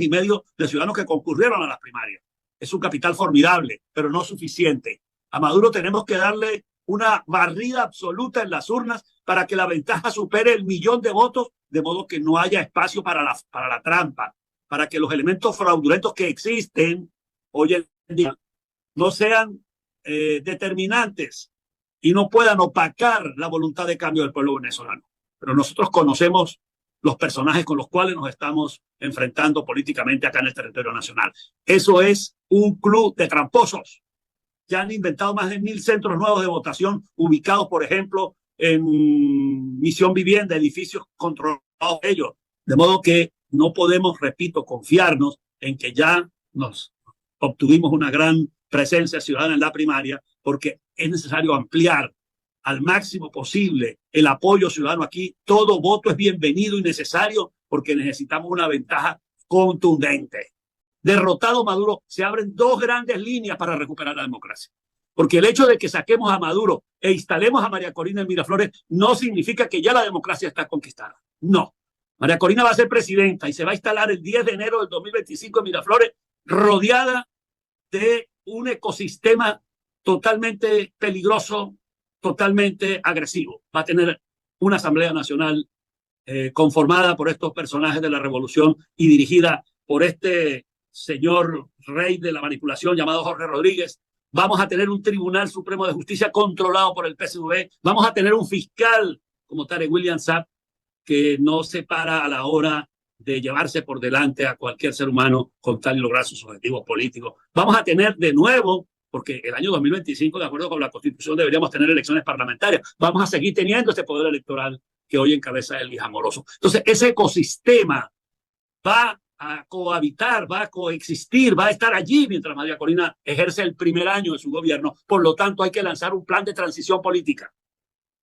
de ciudadanos que concurrieron a las primarias. Es un capital formidable, pero no suficiente. A Maduro tenemos que darle una barrida absoluta en las urnas para que la ventaja supere el 1.000.000 de votos, de modo que no haya espacio para la trampa, para que los elementos fraudulentos que existen hoy en día no sean determinantes y no puedan opacar la voluntad de cambio del pueblo venezolano. Pero nosotros conocemos los personajes con los cuales nos estamos enfrentando políticamente acá en el territorio nacional. Eso es un club de tramposos. Ya han inventado más de 1.000 centros nuevos de votación ubicados, por ejemplo, en Misión Vivienda, edificios controlados por ellos. De modo que no podemos, repito, confiarnos en que ya nos obtuvimos una gran presencia ciudadana en la primaria, porque es necesario ampliar al máximo posible el apoyo ciudadano aquí. Todo voto es bienvenido y necesario porque necesitamos una ventaja contundente. Derrotado Maduro, se abren dos grandes líneas para recuperar la democracia. Porque el hecho de que saquemos a Maduro e instalemos a María Corina en Miraflores no significa que ya la democracia está conquistada. No. María Corina va a ser presidenta y se va a instalar el 10 de enero del 2025 en Miraflores, rodeada de un ecosistema totalmente peligroso, totalmente agresivo. Va a tener una Asamblea Nacional conformada por estos personajes de la revolución y dirigida por este señor rey de la manipulación llamado Jorge Rodríguez. Vamos a tener un Tribunal Supremo de Justicia controlado por el PSV. Vamos a tener un fiscal como Tarek William Saab, que no se para a la hora de llevarse por delante a cualquier ser humano con tal y lograr sus objetivos políticos. Vamos a tener de nuevo, porque el año 2025, de acuerdo con la Constitución, deberíamos tener elecciones parlamentarias. Vamos a seguir teniendo este poder electoral que hoy encabeza Elvis Amoroso. Entonces, ese ecosistema va a cohabitar, va a coexistir, va a estar allí mientras María Corina ejerce el primer año de su gobierno. Por lo tanto, hay que lanzar un plan de transición política,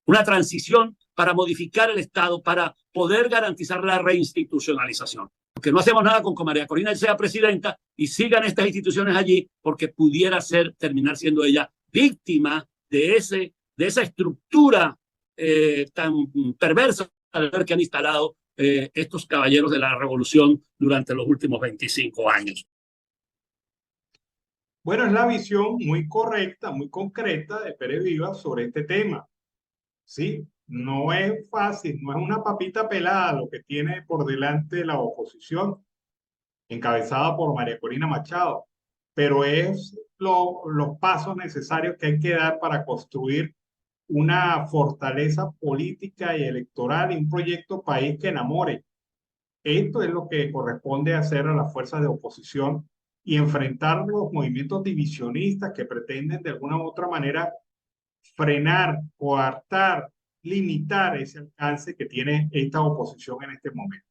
una transición para modificar el Estado, para poder garantizar la reinstitucionalización. Porque no hacemos nada con que María Corina sea presidenta y sigan estas instituciones allí, porque pudiera terminar siendo ella víctima de esa estructura tan perversa que han instalado estos caballeros de la revolución durante los últimos 25 años. Bueno, es la visión muy correcta, muy concreta de Pérez Vivas sobre este tema. Sí, no es fácil, no es una papita pelada lo que tiene por delante la oposición, encabezada por María Corina Machado, pero es los pasos necesarios que hay que dar para construir una fortaleza política y electoral y un proyecto país que enamore. Esto es lo que corresponde hacer a las fuerzas de oposición y enfrentar los movimientos divisionistas que pretenden de alguna u otra manera frenar, coartar, limitar ese alcance que tiene esta oposición en este momento.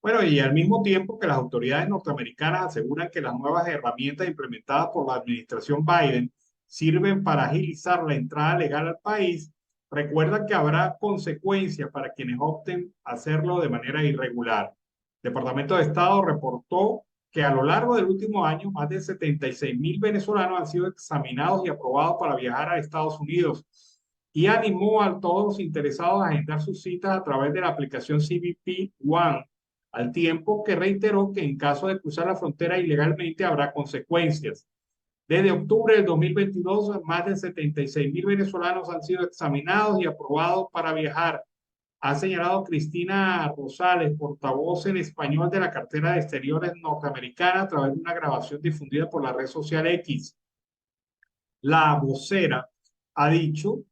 Bueno, y al mismo tiempo que las autoridades norteamericanas aseguran que las nuevas herramientas implementadas por la administración Biden sirven para agilizar la entrada legal al país, recuerda que habrá consecuencias para quienes opten hacerlo de manera irregular. El Departamento de Estado reportó que a lo largo del último año, más de 76,000 venezolanos han sido examinados y aprobados para viajar a Estados Unidos y animó a todos los interesados a agendar sus citas a través de la aplicación CBP One, al tiempo que reiteró que en caso de cruzar la frontera ilegalmente habrá consecuencias. Desde octubre del 2022, más de 76,000 venezolanos han sido examinados y aprobados para viajar, ha señalado Cristina Rosales, portavoz en español de la cartera de Exteriores norteamericana, a través de una grabación difundida por la red social X. La vocera ha dicho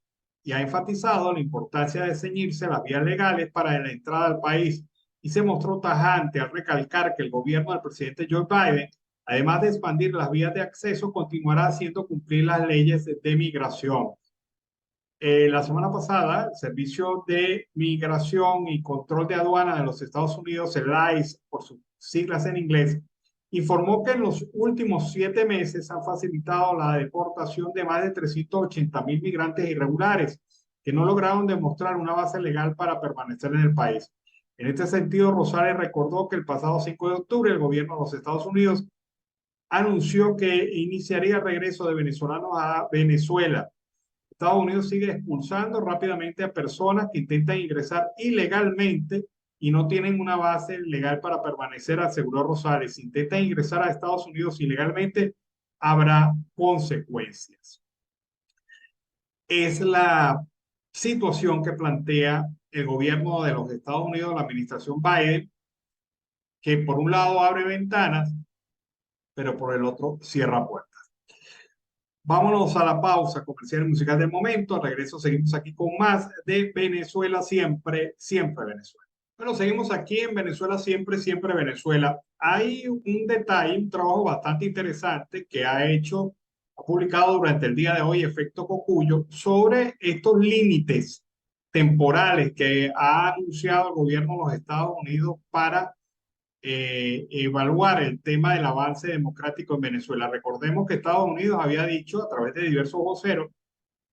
y ha enfatizado la importancia de ceñirse a las vías legales para la entrada al país y se mostró tajante al recalcar que el gobierno del presidente Joe Biden, además de expandir las vías de acceso, continuará haciendo cumplir las leyes de migración. La semana pasada, el Servicio de Migración y Control de Aduana de los Estados Unidos, el ICE, por sus siglas en inglés, informó que en los últimos 7 meses han facilitado la deportación de más de 380,000 migrantes irregulares que no lograron demostrar una base legal para permanecer en el país. En este sentido, Rosales recordó que el pasado 5 de octubre el gobierno de los Estados Unidos anunció que iniciaría el regreso de venezolanos a Venezuela. Estados Unidos sigue expulsando rápidamente a personas que intentan ingresar ilegalmente y no tienen una base legal para permanecer, aseguró Rosales. Si intentan ingresar a Estados Unidos ilegalmente, habrá consecuencias. Es la situación que plantea el gobierno de los Estados Unidos, la administración Biden, que por un lado abre ventanas, pero por el otro cierra puertas. Vámonos a la pausa comercial y musical del momento. Al regreso seguimos aquí con más de Venezuela siempre, siempre Venezuela. Bueno, seguimos aquí en Venezuela siempre, siempre Venezuela. Hay un detalle, un trabajo bastante interesante que ha publicado durante el día de hoy Efecto Cocuyo sobre estos límites temporales que ha anunciado el gobierno de los Estados Unidos para evaluar el tema del avance democrático en Venezuela. Recordemos que Estados Unidos había dicho a través de diversos voceros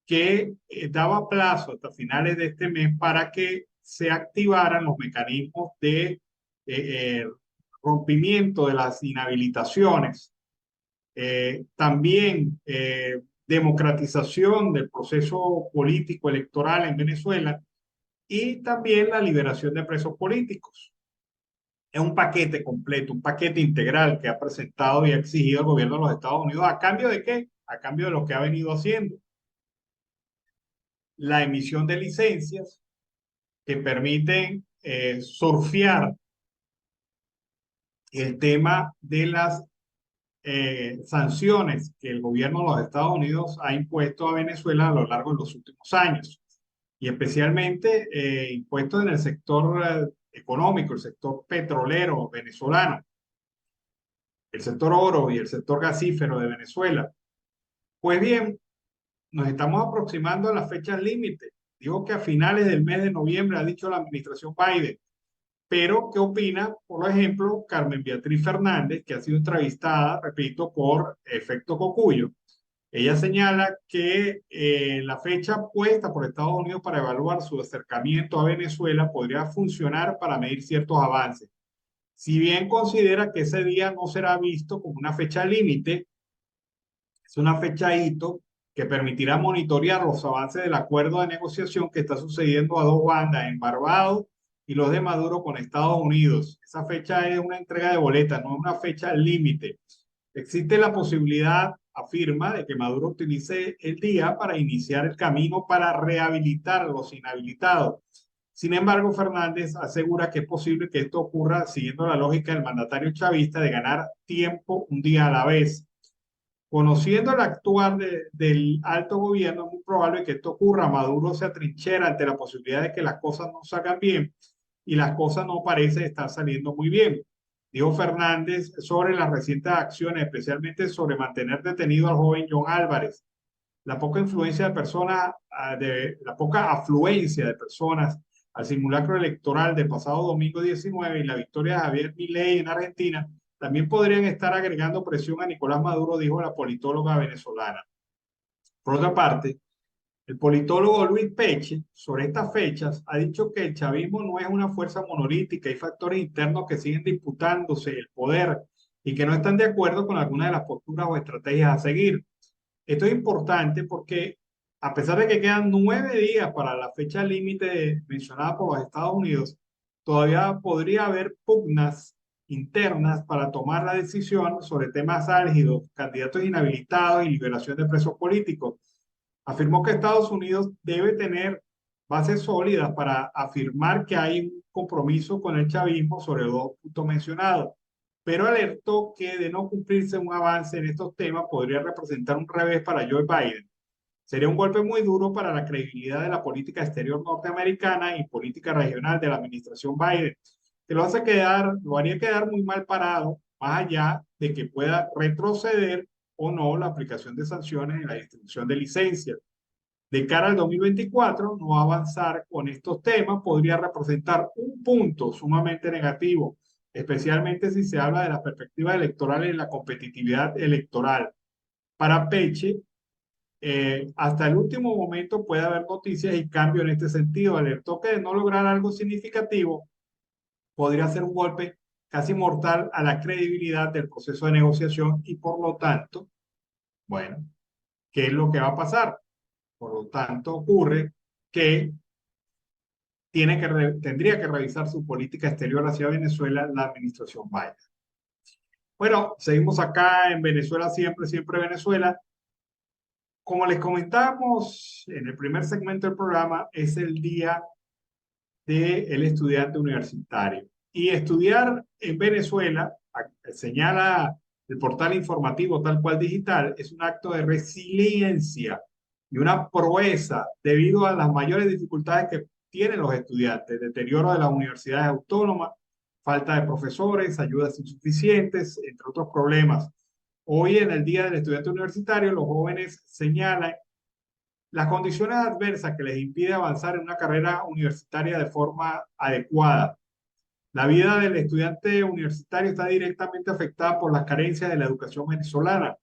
que daba plazo hasta finales de este mes para que se activaran los mecanismos de rompimiento de las inhabilitaciones, también democratización del proceso político electoral en Venezuela y también la liberación de presos políticos. Es un paquete completo, un paquete integral que ha presentado y ha exigido el gobierno de los Estados Unidos. ¿A cambio de qué? A cambio de lo que ha venido haciendo. La emisión de licencias que permiten surfear el tema de las sanciones que el gobierno de los Estados Unidos ha impuesto a Venezuela a lo largo de los últimos años. Y especialmente impuestos en el sector económico, el sector petrolero venezolano, el sector oro y el sector gasífero de Venezuela. Pues bien, nos estamos aproximando a las fechas límite. Digo que a finales del mes de noviembre, ha dicho la administración Biden, Pero, ¿qué opina, por ejemplo, Carmen Beatriz Fernández, que ha sido entrevistada, repito, por Efecto Cocuyo? Ella señala que la fecha puesta por Estados Unidos para evaluar su acercamiento a Venezuela podría funcionar para medir ciertos avances. Si bien considera que ese día no será visto como una fecha límite, es una fecha hito que permitirá monitorear los avances del acuerdo de negociación que está sucediendo a dos bandas, en Barbados y los de Maduro con Estados Unidos. Esa fecha es una entrega de boletas, no es una fecha límite. Existe la posibilidad, afirma, de que Maduro utilice el día para iniciar el camino para rehabilitar a los inhabilitados. Sin embargo, Fernández asegura que es posible que esto ocurra siguiendo la lógica del mandatario chavista de ganar tiempo un día a la vez. Conociendo el actuar del alto gobierno, es muy probable que esto ocurra. Maduro se atrinchera ante la posibilidad de que las cosas no salgan bien y las cosas no parecen estar saliendo muy bien. Dijo Fernández sobre las recientes acciones, especialmente sobre mantener detenido al joven John Álvarez, la poca influencia de personas, la poca afluencia de personas al simulacro electoral del pasado domingo 19 y la victoria de Javier Milei en Argentina también podrían estar agregando presión a Nicolás Maduro, dijo la politóloga venezolana. Por otra parte, el politólogo Luis Peche, sobre estas fechas, ha dicho que el chavismo no es una fuerza monolítica, hay factores internos que siguen disputándose el poder y que no están de acuerdo con algunas de las posturas o estrategias a seguir. Esto es importante porque a pesar de que quedan 9 días para la fecha límite mencionada por los Estados Unidos, todavía podría haber pugnas internas para tomar la decisión sobre temas álgidos, candidatos inhabilitados y liberación de presos políticos. Afirmó que Estados Unidos debe tener bases sólidas para afirmar que hay un compromiso con el chavismo sobre los dos puntos mencionados, pero alertó que de no cumplirse un avance en estos temas podría representar un revés para Joe Biden. Sería un golpe muy duro para la credibilidad de la política exterior norteamericana y política regional de la administración Biden, que lo haría quedar muy mal parado, más allá de que pueda retroceder o no la aplicación de sanciones en la distribución de licencias. De cara al 2024, no avanzar con estos temas podría representar un punto sumamente negativo, especialmente si se habla de las perspectivas electorales y la competitividad electoral. Para Peche, hasta el último momento puede haber noticias y cambios en este sentido. Alertó que de no lograr algo significativo podría ser un golpe casi mortal a la credibilidad del proceso de negociación y por lo tanto, bueno, ¿qué es lo que va a pasar? Por lo tanto, ocurre que tendría que revisar su política exterior hacia Venezuela la administración Biden. Bueno, seguimos acá en Venezuela, siempre, siempre Venezuela. Como les comentamos en el primer segmento del programa, es el día del estudiante universitario. Y estudiar en Venezuela, señala el portal informativo Tal Cual Digital, es un acto de resiliencia y una proeza debido a las mayores dificultades que tienen los estudiantes, deterioro de las universidades autónomas, falta de profesores, ayudas insuficientes, entre otros problemas. Hoy, en el Día del Estudiante Universitario, los jóvenes señalan las condiciones adversas que les impide avanzar en una carrera universitaria de forma adecuada. La vida del estudiante universitario está directamente afectada por las carencias de la educación venezolana.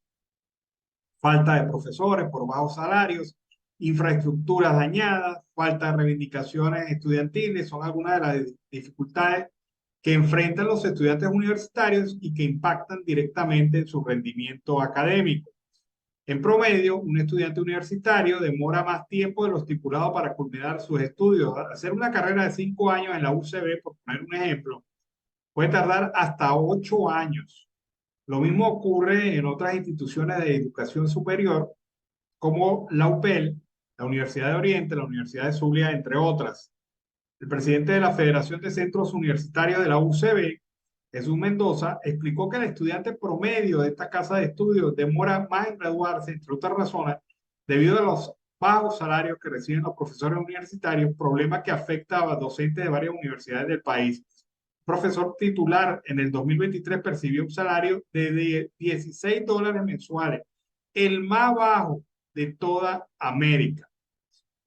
Falta de profesores por bajos salarios, infraestructuras dañadas, falta de reivindicaciones estudiantiles, son algunas de las dificultades que enfrentan los estudiantes universitarios y que impactan directamente en su rendimiento académico. En promedio, un estudiante universitario demora más tiempo de lo estipulado para culminar sus estudios. Hacer una carrera de 5 años en la UCB, por poner un ejemplo, puede tardar hasta 8 años. Lo mismo ocurre en otras instituciones de educación superior, como la UPEL, la Universidad de Oriente, la Universidad de Zulia, entre otras. El presidente de la Federación de Centros Universitarios de la UCB, Jesús Mendoza, explicó que el estudiante promedio de esta casa de estudios demora más en graduarse, entre otras razones, debido a los bajos salarios que reciben los profesores universitarios, problema que afecta a los docentes de varias universidades del país. Un profesor titular en el 2023 percibió un salario de $16 mensuales, el más bajo de toda América.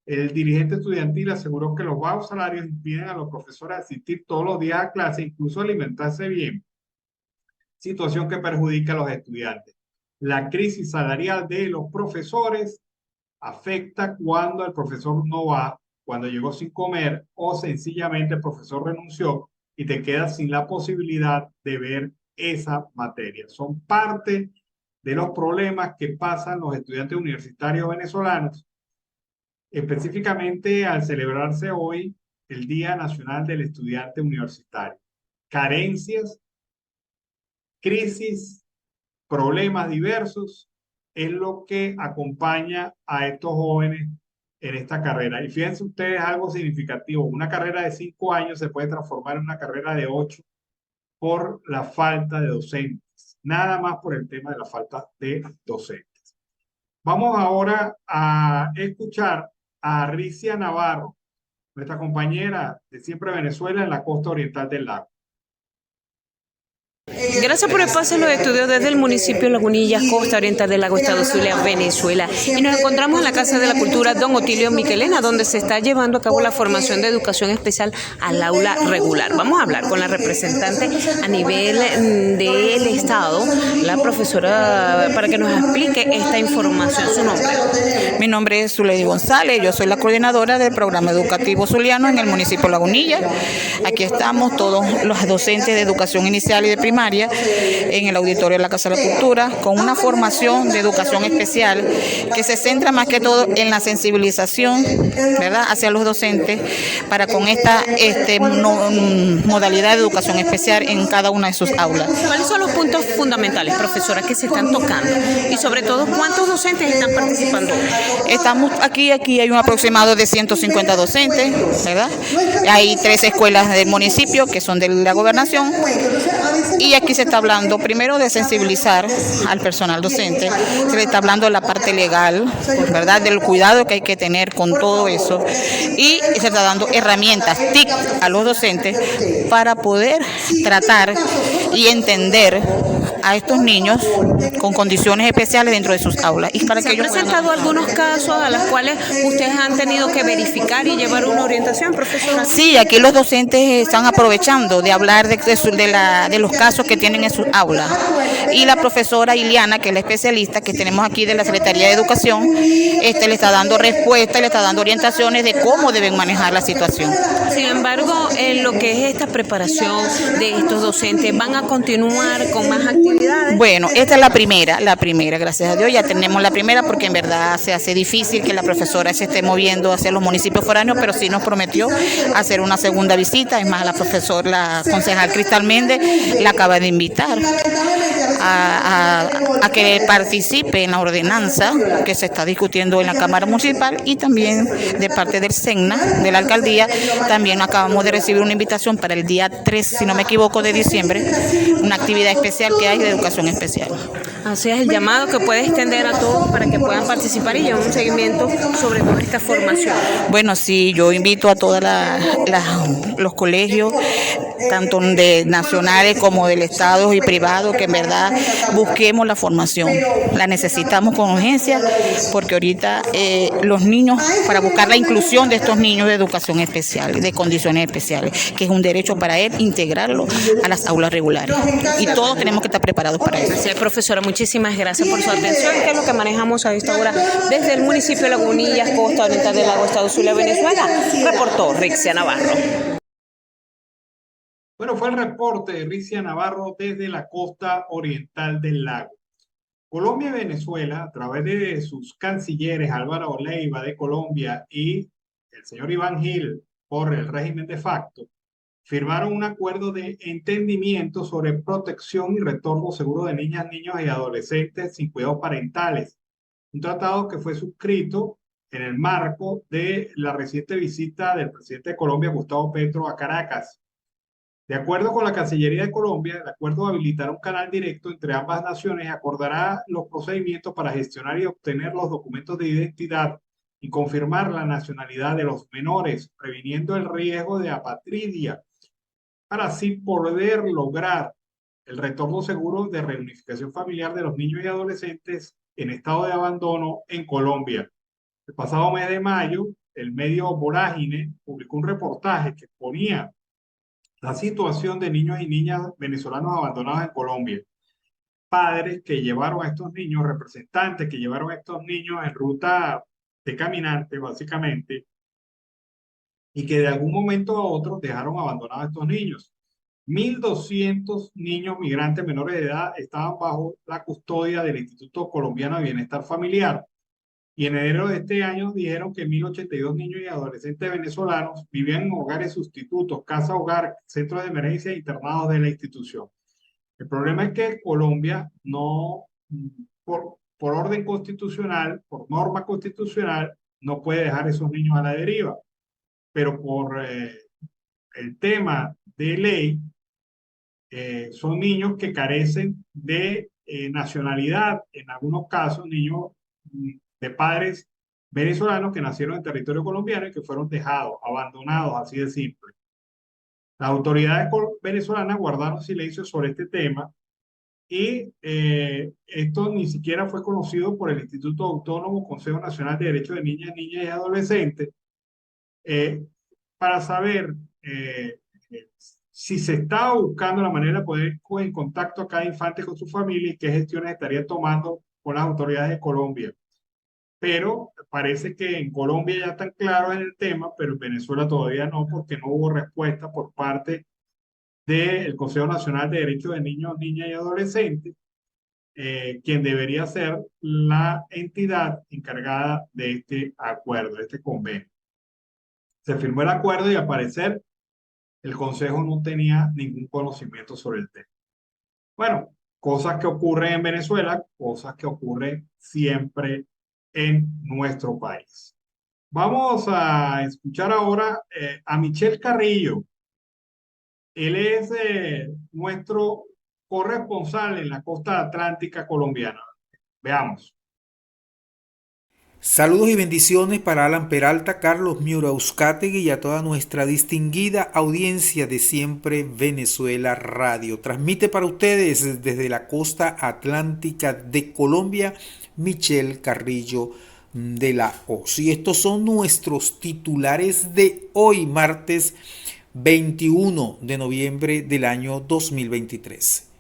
El dirigente estudiantil aseguró que los bajos salarios impiden a los profesores asistir todos los días a clase, incluso alimentarse bien, situación que perjudica a los estudiantes. La crisis salarial de los profesores afecta cuando el profesor no va, cuando llegó sin comer o sencillamente el profesor renunció y te quedas sin la posibilidad de ver esa materia. Son parte de los problemas que pasan los estudiantes universitarios venezolanos, específicamente al celebrarse hoy el Día Nacional del Estudiante Universitario. Carencias, crisis, problemas diversos es lo que acompaña a estos jóvenes en esta carrera. Y fíjense ustedes algo significativo, una carrera de 5 años se puede transformar en una carrera de 8 por la falta de docentes, nada más por el tema de la falta de docentes. Vamos ahora a escuchar a Ricia Navarro, nuestra compañera de Siempre Venezuela en la costa oriental del lago. Gracias por el pase en los estudios desde el municipio Lagunillas, costa oriental del lago Estado Zulia, Venezuela. Y nos encontramos en la Casa de la Cultura Don Otilio Miquelena, donde se está llevando a cabo la formación de educación especial al aula regular. Vamos a hablar con la representante a nivel del Estado, la profesora, para que nos explique esta información. Su nombre. Mi nombre es Zuley González, yo soy la coordinadora del programa educativo zuliano en el municipio Lagunillas. Aquí estamos todos los docentes de educación inicial y de primaria en el auditorio de la Casa de la Cultura con una formación de educación especial que se centra más que todo en la sensibilización, ¿verdad?, hacia los docentes para con esta modalidad de educación especial en cada una de sus aulas. ¿Cuáles son los puntos fundamentales, profesora, que se están tocando? Y sobre todo, ¿cuántos docentes están participando? Estamos aquí hay un aproximado de 150 docentes, ¿verdad? Hay 3 escuelas del municipio que son de la gobernación. Y aquí se está hablando primero de sensibilizar al personal docente, se le está hablando de la parte legal, ¿verdad?, del cuidado que hay que tener con todo eso, y se está dando herramientas, TIC a los docentes para poder tratar y entender a estos niños con condiciones especiales dentro de sus aulas. Y para ¿Se han presentado algunos casos a los cuales ustedes han tenido que verificar y llevar una orientación, profesora? Sí, aquí los docentes están aprovechando de hablar de los casos que tienen en sus aulas. Y la profesora Iliana, que es la especialista que tenemos aquí de la Secretaría de Educación, le está dando respuesta, le está dando orientaciones de cómo deben manejar la situación. Sin embargo, en lo que es esta preparación de estos docentes, ¿van a continuar con más actividades? Bueno, esta es la primera, gracias a Dios, ya tenemos la primera porque en verdad se hace difícil que la profesora se esté moviendo hacia los municipios foráneos, pero sí nos prometió hacer una segunda visita. Es más, la concejal Cristal Méndez la acaba de invitar a que participe en la ordenanza que se está discutiendo en la Cámara Municipal y también de parte del SEGNA, de la alcaldía. También acabamos de recibir una invitación para el día 3, si no me equivoco, de diciembre, una actividad especial que hay de educación especial. Así es, el llamado que puede extender a todos para que puedan participar y llevar un seguimiento sobre toda esta formación. Bueno, sí, yo invito a todos los colegios, tanto de nacionales como del Estado y privados, que en verdad busquemos la formación. La necesitamos con urgencia porque ahorita los niños, para buscar la inclusión de estos niños de educación especial, de condiciones especiales, que es un derecho para él integrarlo a las aulas regulares. Y todos tenemos que estar preparados para eso. Sí, profesora, muchísimas gracias por su atención, que es lo que manejamos a esta hora desde el municipio de Lagunillas, costa oriental del lago Estado Zulia, Venezuela. Reportó Ricia Navarro. Bueno, fue el reporte de Ricia Navarro desde la costa oriental del lago. Colombia y Venezuela, a través de sus cancilleres Álvaro Leiva de Colombia y el señor Iván Gil por el régimen de facto, firmaron un acuerdo de entendimiento sobre protección y retorno seguro de niñas, niños y adolescentes sin cuidados parentales. Un tratado que fue suscrito en el marco de la reciente visita del presidente de Colombia, Gustavo Petro, a Caracas. De acuerdo con la Cancillería de Colombia, el acuerdo habilitará un canal directo entre ambas naciones y acordará los procedimientos para gestionar y obtener los documentos de identidad y confirmar la nacionalidad de los menores, previniendo el riesgo de apatridia, para así poder lograr el retorno seguro de reunificación familiar de los niños y adolescentes en estado de abandono en Colombia. El pasado mes de mayo, el medio Vorágine publicó un reportaje que exponía la situación de niños y niñas venezolanos abandonados en Colombia. Padres que llevaron a estos niños, representantes que llevaron a estos niños en ruta de caminante, básicamente, y que de algún momento a otro dejaron abandonados a estos niños. 1.200 niños migrantes menores de edad estaban bajo la custodia del Instituto Colombiano de Bienestar Familiar. Y en enero de este año dijeron que 1.082 niños y adolescentes venezolanos vivían en hogares sustitutos, casa-hogar, centros de emergencia e internados de la institución. El problema es que Colombia no, por orden constitucional, por norma constitucional, no puede dejar a esos niños a la deriva. Pero por el tema de ley, son niños que carecen de nacionalidad, en algunos casos niños de padres venezolanos que nacieron en territorio colombiano y que fueron dejados, abandonados, así de simple. Las autoridades venezolanas guardaron silencio sobre este tema y esto ni siquiera fue conocido por el Instituto Autónomo Consejo Nacional de Derechos de Niñas, Niñas y Adolescentes para saber si se está buscando la manera de poner en contacto a cada infante con su familia y qué gestiones estaría tomando con las autoridades de Colombia. Pero parece que en Colombia ya están claros en el tema, pero en Venezuela todavía no, porque no hubo respuesta por parte del Consejo Nacional de Derechos de Niños, Niñas y Adolescentes, quien debería ser la entidad encargada de este acuerdo, de este convenio. Se firmó el acuerdo y al parecer el Consejo no tenía ningún conocimiento sobre el tema. Bueno, cosas que ocurren en Venezuela, cosas que ocurren siempre en nuestro país. Vamos a escuchar ahora a Michel Carrillo. Él es nuestro corresponsal en la costa atlántica colombiana. Veamos. Saludos y bendiciones para Alan Peralta, Carlos Miura Uzcategui y a toda nuestra distinguida audiencia de Siempre Venezuela Radio. Transmite para ustedes desde la costa atlántica de Colombia, Michel Carrillo de la Hoz. Y estos son nuestros titulares de hoy, martes 21 de noviembre del año 2023.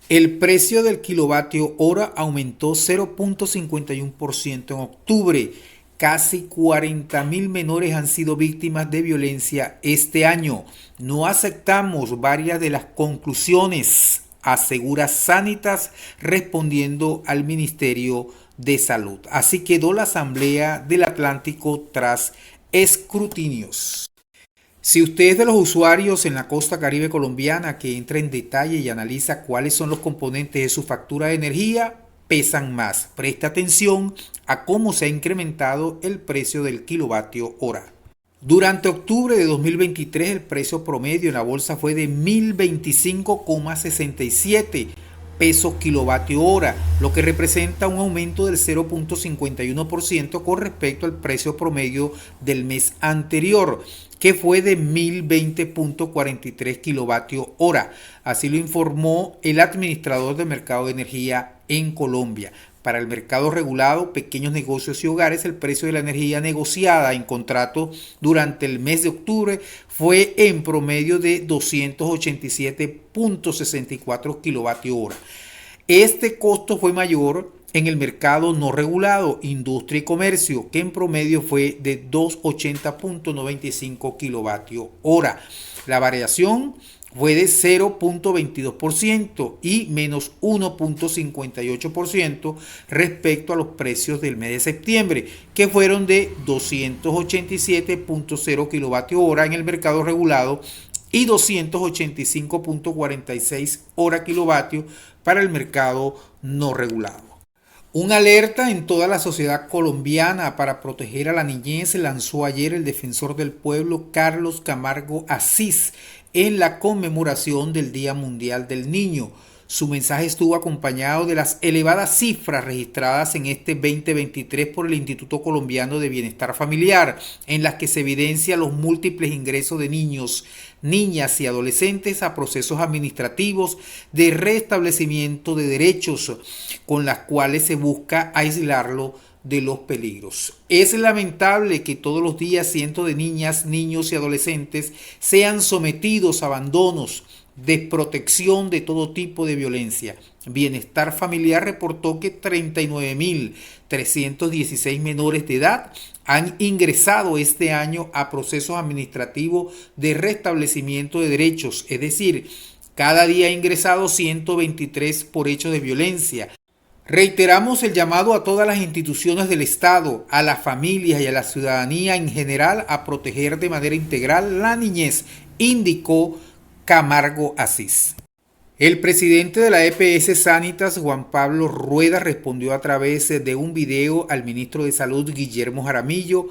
El precio del kilovatio hora aumentó 0.51% en octubre. Casi 40.000 menores han sido víctimas de violencia este año. No aceptamos varias de las conclusiones, asegura Sanitas respondiendo al Ministerio de Salud. Así quedó la Asamblea del Atlántico tras escrutinios. Si usted es de los usuarios en la costa caribe colombiana que entra en detalle y analiza cuáles son los componentes de su factura de energía, pesan más. Presta atención a cómo se ha incrementado el precio del kilovatio hora. Durante octubre de 2023 el precio promedio en la bolsa fue de 1.025,67 pesos kilovatio hora, lo que representa un aumento del 0.51% con respecto al precio promedio del mes anterior, que fue de 1.020.43 kilovatio hora. Así lo informó el administrador del mercado de energía en Colombia. Para el mercado regulado, pequeños negocios y hogares, el precio de la energía negociada en contrato durante el mes de octubre fue en promedio de 287.64 kilovatio hora. Este costo fue mayor en el mercado no regulado, industria y comercio, que en promedio fue de 280.95 kilovatio hora. La variación fue de 0.22% y menos 1.58% respecto a los precios del mes de septiembre, que fueron de 287.0 kilovatio hora en el mercado regulado y 285.46 hora kilovatio para el mercado no regulado. Una alerta en toda la sociedad colombiana para proteger a la niñez lanzó ayer el defensor del pueblo Carlos Camargo Asís en la conmemoración del Día Mundial del Niño. Su mensaje estuvo acompañado de las elevadas cifras registradas en este 2023 por el Instituto Colombiano de Bienestar Familiar, en las que se evidencia los múltiples ingresos de niños, niñas y adolescentes a procesos administrativos de restablecimiento de derechos, con las cuales se busca aislarlo de los peligros. Es lamentable que todos los días cientos de niñas, niños y adolescentes sean sometidos a abandonos, desprotección de todo tipo de violencia. Bienestar Familiar reportó que 39.316 menores de edad han ingresado este año a procesos administrativos de restablecimiento de derechos, es decir, cada día ha ingresado 123 por hechos de violencia. Reiteramos el llamado a todas las instituciones del Estado, a las familias y a la ciudadanía en general a proteger de manera integral la niñez, indicó Camargo Asís. El presidente de la EPS Sanitas, Juan Pablo Rueda, respondió a través de un video al ministro de Salud, Guillermo Jaramillo,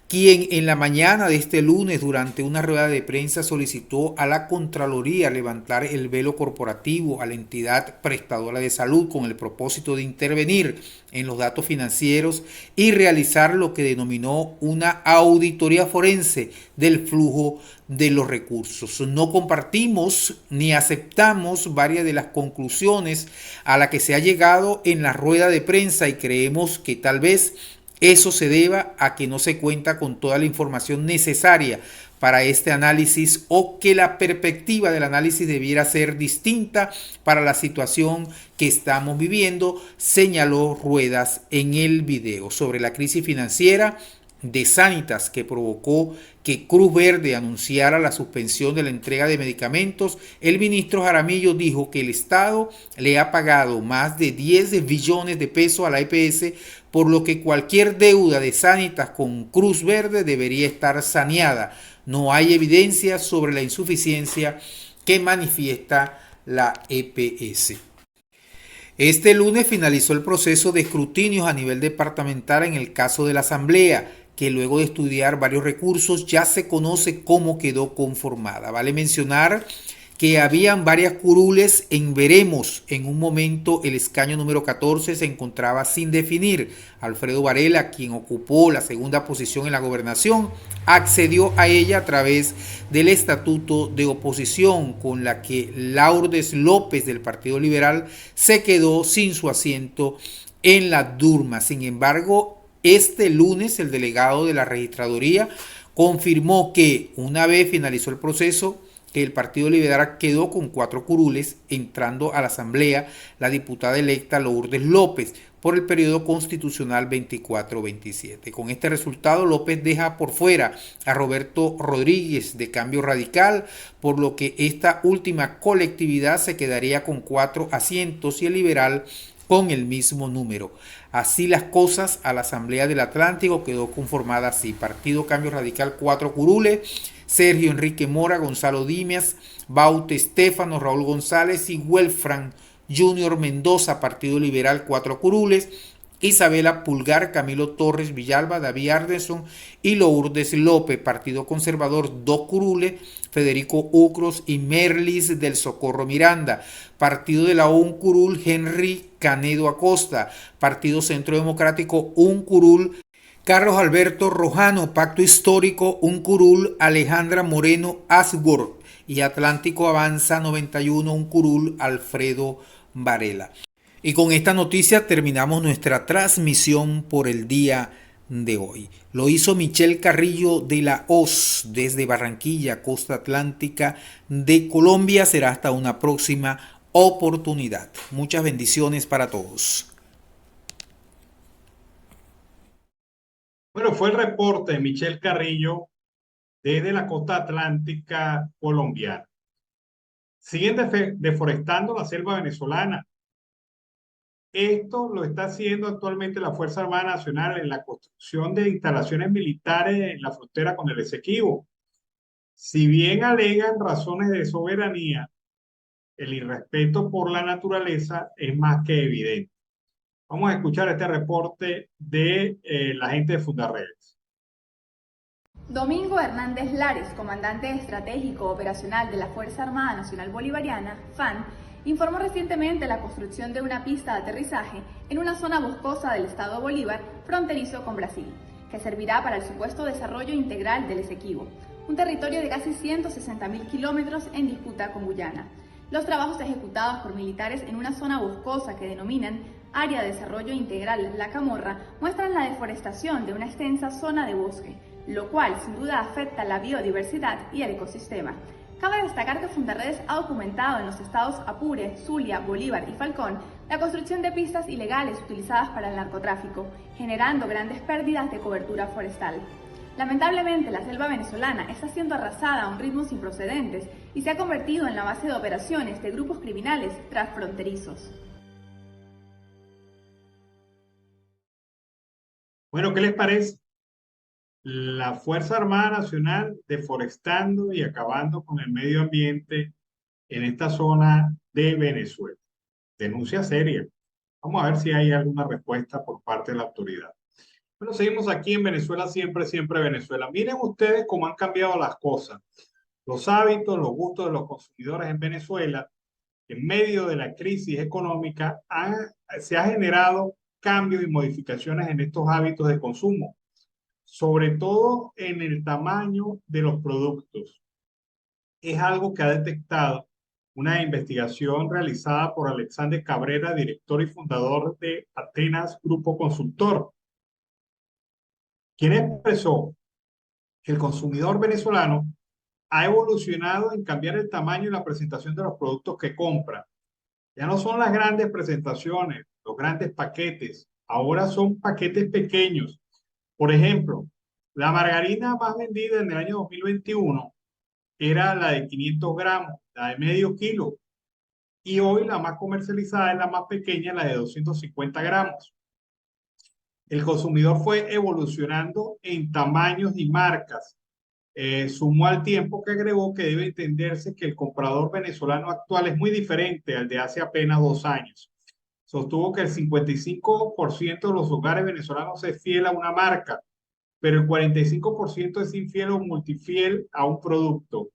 quien en la mañana de este lunes, durante una rueda de prensa, solicitó a la Contraloría levantar el velo corporativo a la entidad prestadora de salud con el propósito de intervenir en los datos financieros y realizar lo que denominó una auditoría forense del flujo de los recursos. No compartimos ni aceptamos varias de las conclusiones a las que se ha llegado en la rueda de prensa y creemos que tal vez eso se deba a que no se cuenta con toda la información necesaria para este análisis o que la perspectiva del análisis debiera ser distinta para la situación que estamos viviendo, señaló Ruedas en el video. Sobre la crisis financiera de Sanitas que provocó que Cruz Verde anunciara la suspensión de la entrega de medicamentos, el ministro Jaramillo dijo que el Estado le ha pagado más de 10 billones de pesos a la EPS, por lo que cualquier deuda de Sanitas con Cruz Verde debería estar saneada. No hay evidencia sobre la insuficiencia que manifiesta la EPS. Este lunes finalizó el proceso de escrutinios a nivel departamental en el caso de la Asamblea, que luego de estudiar varios recursos ya se conoce cómo quedó conformada. Vale mencionar que habían varias curules en veremos. En un momento el escaño número 14 se encontraba sin definir. Alfredo Varela, quien ocupó la segunda posición en la gobernación, accedió a ella a través del estatuto de oposición, con la que Lourdes López del Partido Liberal se quedó sin su asiento en la Durma. Sin embargo, este lunes el delegado de la registraduría confirmó que una vez finalizó el proceso, que el Partido Liberal quedó con 4 curules, entrando a la Asamblea la diputada electa Lourdes López por el periodo constitucional 24-27. Con este resultado, López deja por fuera a Roberto Rodríguez de Cambio Radical, por lo que esta última colectividad se quedaría con 4 asientos y el liberal con el mismo número. Así las cosas, a la Asamblea del Atlántico quedó conformada así: Partido Cambio Radical 4 curules, Sergio Enrique Mora, Gonzalo Dimias, Baute Estéfano, Raúl González y Welfran Junior Mendoza. Partido Liberal 4 curules, Isabela Pulgar, Camilo Torres Villalba, David Arneson y Lourdes López. Partido Conservador 2 curules, Federico Ucros y Merlis del Socorro Miranda. Partido de la U 1 curul, Henry Canedo Acosta. Partido Centro Democrático 1 curul, Carlos Alberto Rojano. Pacto Histórico 1 curul, Alejandra Moreno Asgor. Y Atlántico Avanza 91 1 curul, Alfredo Varela. Y con esta noticia terminamos nuestra transmisión por el día de hoy. Lo hizo Michelle Carrillo de la Hoz desde Barranquilla, costa atlántica de Colombia. Será hasta una próxima oportunidad. Muchas bendiciones para todos. Bueno, fue el reporte de Michelle Carrillo desde la costa atlántica colombiana. Siguen deforestando la selva venezolana. Esto lo está haciendo actualmente la Fuerza Armada Nacional en la construcción de instalaciones militares en la frontera con el Esequibo. Si bien alegan razones de soberanía, el irrespeto por la naturaleza es más que evidente. Vamos a escuchar este reporte de la gente de Fundarredes. Domingo Hernández Lares, comandante estratégico operacional de la Fuerza Armada Nacional Bolivariana, FAN, informó recientemente la construcción de una pista de aterrizaje en una zona boscosa del estado Bolívar, fronterizo con Brasil, que servirá para el supuesto desarrollo integral del Esequibo, un territorio de casi 160.000 kilómetros en disputa con Guyana. Los trabajos ejecutados por militares en una zona boscosa que denominan Área de Desarrollo Integral La Camorra muestran la deforestación de una extensa zona de bosque, lo cual sin duda afecta la biodiversidad y el ecosistema. Cabe destacar que Fundarredes ha documentado en los estados Apure, Zulia, Bolívar y Falcón la construcción de pistas ilegales utilizadas para el narcotráfico, generando grandes pérdidas de cobertura forestal. Lamentablemente, la selva venezolana está siendo arrasada a un ritmo sin precedentes y se ha convertido en la base de operaciones de grupos criminales transfronterizos. Bueno, ¿qué les parece? La Fuerza Armada Nacional deforestando y acabando con el medio ambiente en esta zona de Venezuela. Denuncia seria. Vamos a ver si hay alguna respuesta por parte de la autoridad. Bueno, seguimos aquí en Venezuela, siempre, siempre Venezuela. Miren ustedes cómo han cambiado las cosas. Los hábitos, los gustos de los consumidores en Venezuela, en medio de la crisis económica, se ha generado cambios y modificaciones en estos hábitos de consumo, sobre todo en el tamaño de los productos. Es algo que ha detectado una investigación realizada por Alexander Cabrera, director y fundador de Atenas Grupo Consultor, quien expresó que el consumidor venezolano ha evolucionado en cambiar el tamaño y la presentación de los productos que compra. Ya no son las grandes presentaciones, los grandes paquetes, ahora son paquetes pequeños. Por ejemplo, la margarina más vendida en el año 2021 era la de 500 gramos, la de medio kilo, y hoy la más comercializada es la más pequeña, la de 250 gramos. El consumidor fue evolucionando en tamaños y marcas. Sumó al tiempo que agregó que debe entenderse que el comprador venezolano actual es muy diferente al de hace apenas 2 años. Sostuvo que el 55% de los hogares venezolanos es fiel a una marca, pero el 45% es infiel o multifiel a un producto.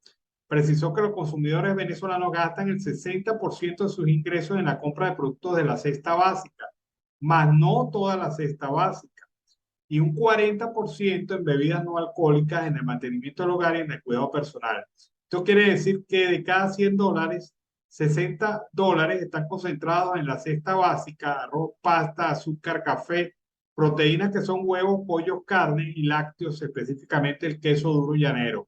Precisó que los consumidores venezolanos gastan el 60% de sus ingresos en la compra de productos de la cesta básica, más no toda la cesta básica, y un 40% en bebidas no alcohólicas, en el mantenimiento del hogar y en el cuidado personal. Esto quiere decir que de cada $100, $60 están concentrados en la cesta básica: arroz, pasta, azúcar, café, proteínas que son huevos, pollo, carne y lácteos, específicamente el queso duro llanero.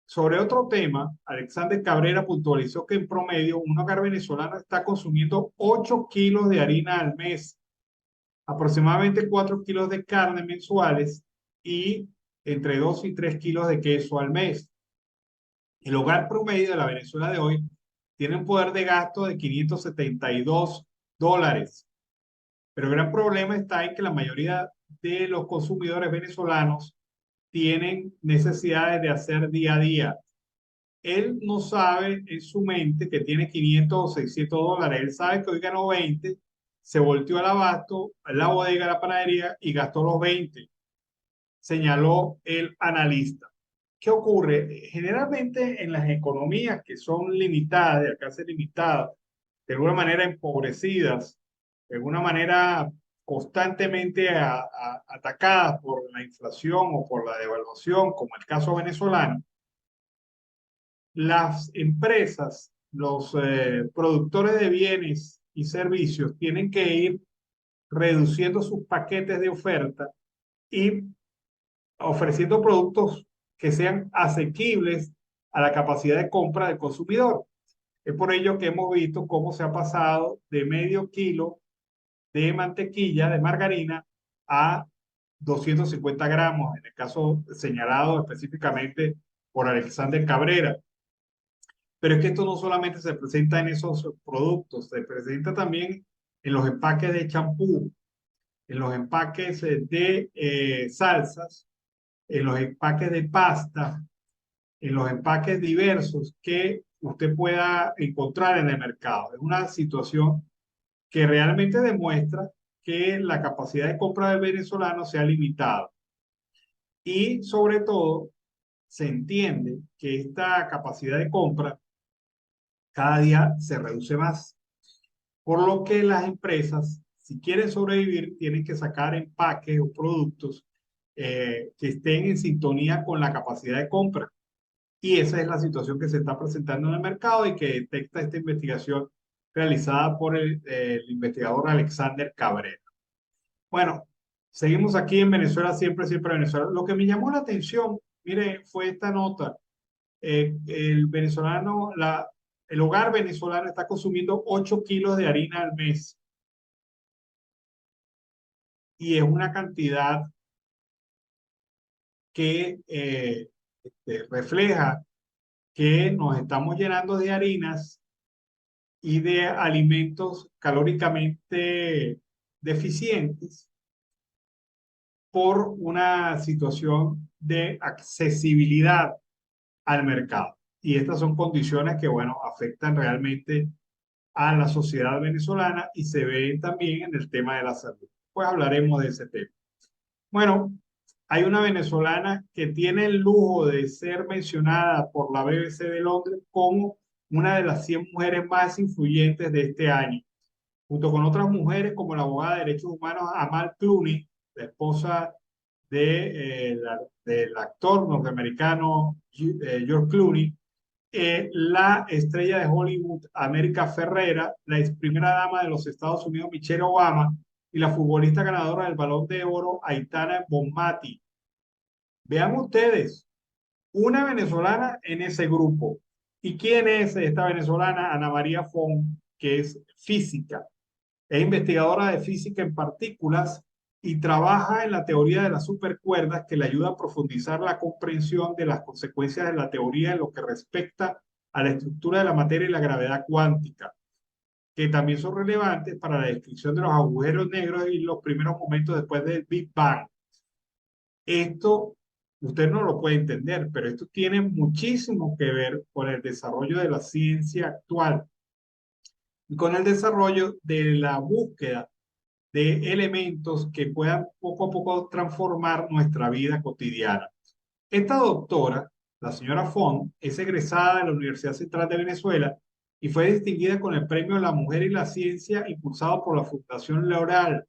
Sobre otro tema, Alexander Cabrera puntualizó que en promedio un hogar venezolano está consumiendo 8 kilos de harina al mes, aproximadamente 4 kilos de carne mensuales y entre 2 y 3 kilos de queso al mes. El hogar promedio de la Venezuela de hoy tiene un poder de gasto de $572. Pero el gran problema está en que la mayoría de los consumidores venezolanos tienen necesidades de hacer día a día. Él no sabe en su mente que tiene 500 o $600. Él sabe que hoy ganó 20, se volteó al abasto, a la bodega, a la panadería y gastó los 20, señaló el analista. ¿Qué ocurre? Generalmente en las economías que son limitadas, de alcance limitado, de alguna manera empobrecidas, de alguna manera constantemente atacadas por la inflación o por la devaluación, como el caso venezolano, las empresas, los productores de bienes y servicios tienen que ir reduciendo sus paquetes de oferta y ofreciendo productos que sean asequibles a la capacidad de compra del consumidor. Es por ello que hemos visto cómo se ha pasado de medio kilo de mantequilla, de margarina, a 250 gramos, en el caso señalado específicamente por Alexander Cabrera. Pero es que esto no solamente se presenta en esos productos, se presenta también en los empaques de champú, en los empaques de salsas, en los empaques de pasta, en los empaques diversos que usted pueda encontrar en el mercado. Es una situación que realmente demuestra que la capacidad de compra del venezolano se ha limitado. Y sobre todo, se entiende que esta capacidad de compra cada día se reduce más. Por lo que las empresas, si quieren sobrevivir, tienen que sacar empaques o productos que estén en sintonía con la capacidad de compra. Y esa es la situación que se está presentando en el mercado y que detecta esta investigación realizada por el investigador Alexander Cabrera. Bueno, seguimos aquí en Venezuela, siempre Venezuela. Lo que me llamó la atención, mire, fue esta nota. El hogar venezolano está consumiendo 8 kilos de harina al mes. Y es una cantidad que refleja que nos estamos llenando de harinas y de alimentos calóricamente deficientes por una situación de accesibilidad al mercado. Y estas son condiciones que, bueno, afectan realmente a la sociedad venezolana y se ven también en el tema de la salud. Pues hablaremos de ese tema. Bueno, hay una venezolana que tiene el lujo de ser mencionada por la BBC de Londres como una de las 100 mujeres más influyentes de este año, junto con otras mujeres como la abogada de derechos humanos Amal Clooney, la esposa del actor norteamericano George Clooney, la estrella de Hollywood América Ferrera, la ex primera dama de los Estados Unidos Michelle Obama y la futbolista ganadora del Balón de Oro Aitana Bonmati. Vean ustedes, una venezolana en ese grupo. ¿Y quién es esta venezolana? Ana María Font, que es física. Es investigadora de física en partículas y trabaja en la teoría de las supercuerdas, que le ayuda a profundizar la comprensión de las consecuencias de la teoría en lo que respecta a la estructura de la materia y la gravedad cuántica, que también son relevantes para la descripción de los agujeros negros y los primeros momentos después del Big Bang. Esto usted no lo puede entender, pero esto tiene muchísimo que ver con el desarrollo de la ciencia actual y con el desarrollo de la búsqueda de elementos que puedan poco a poco transformar nuestra vida cotidiana. Esta doctora, la señora Font, es egresada de la Universidad Central de Venezuela y fue distinguida con el Premio a la Mujer y la Ciencia impulsado por la Fundación L'Oréal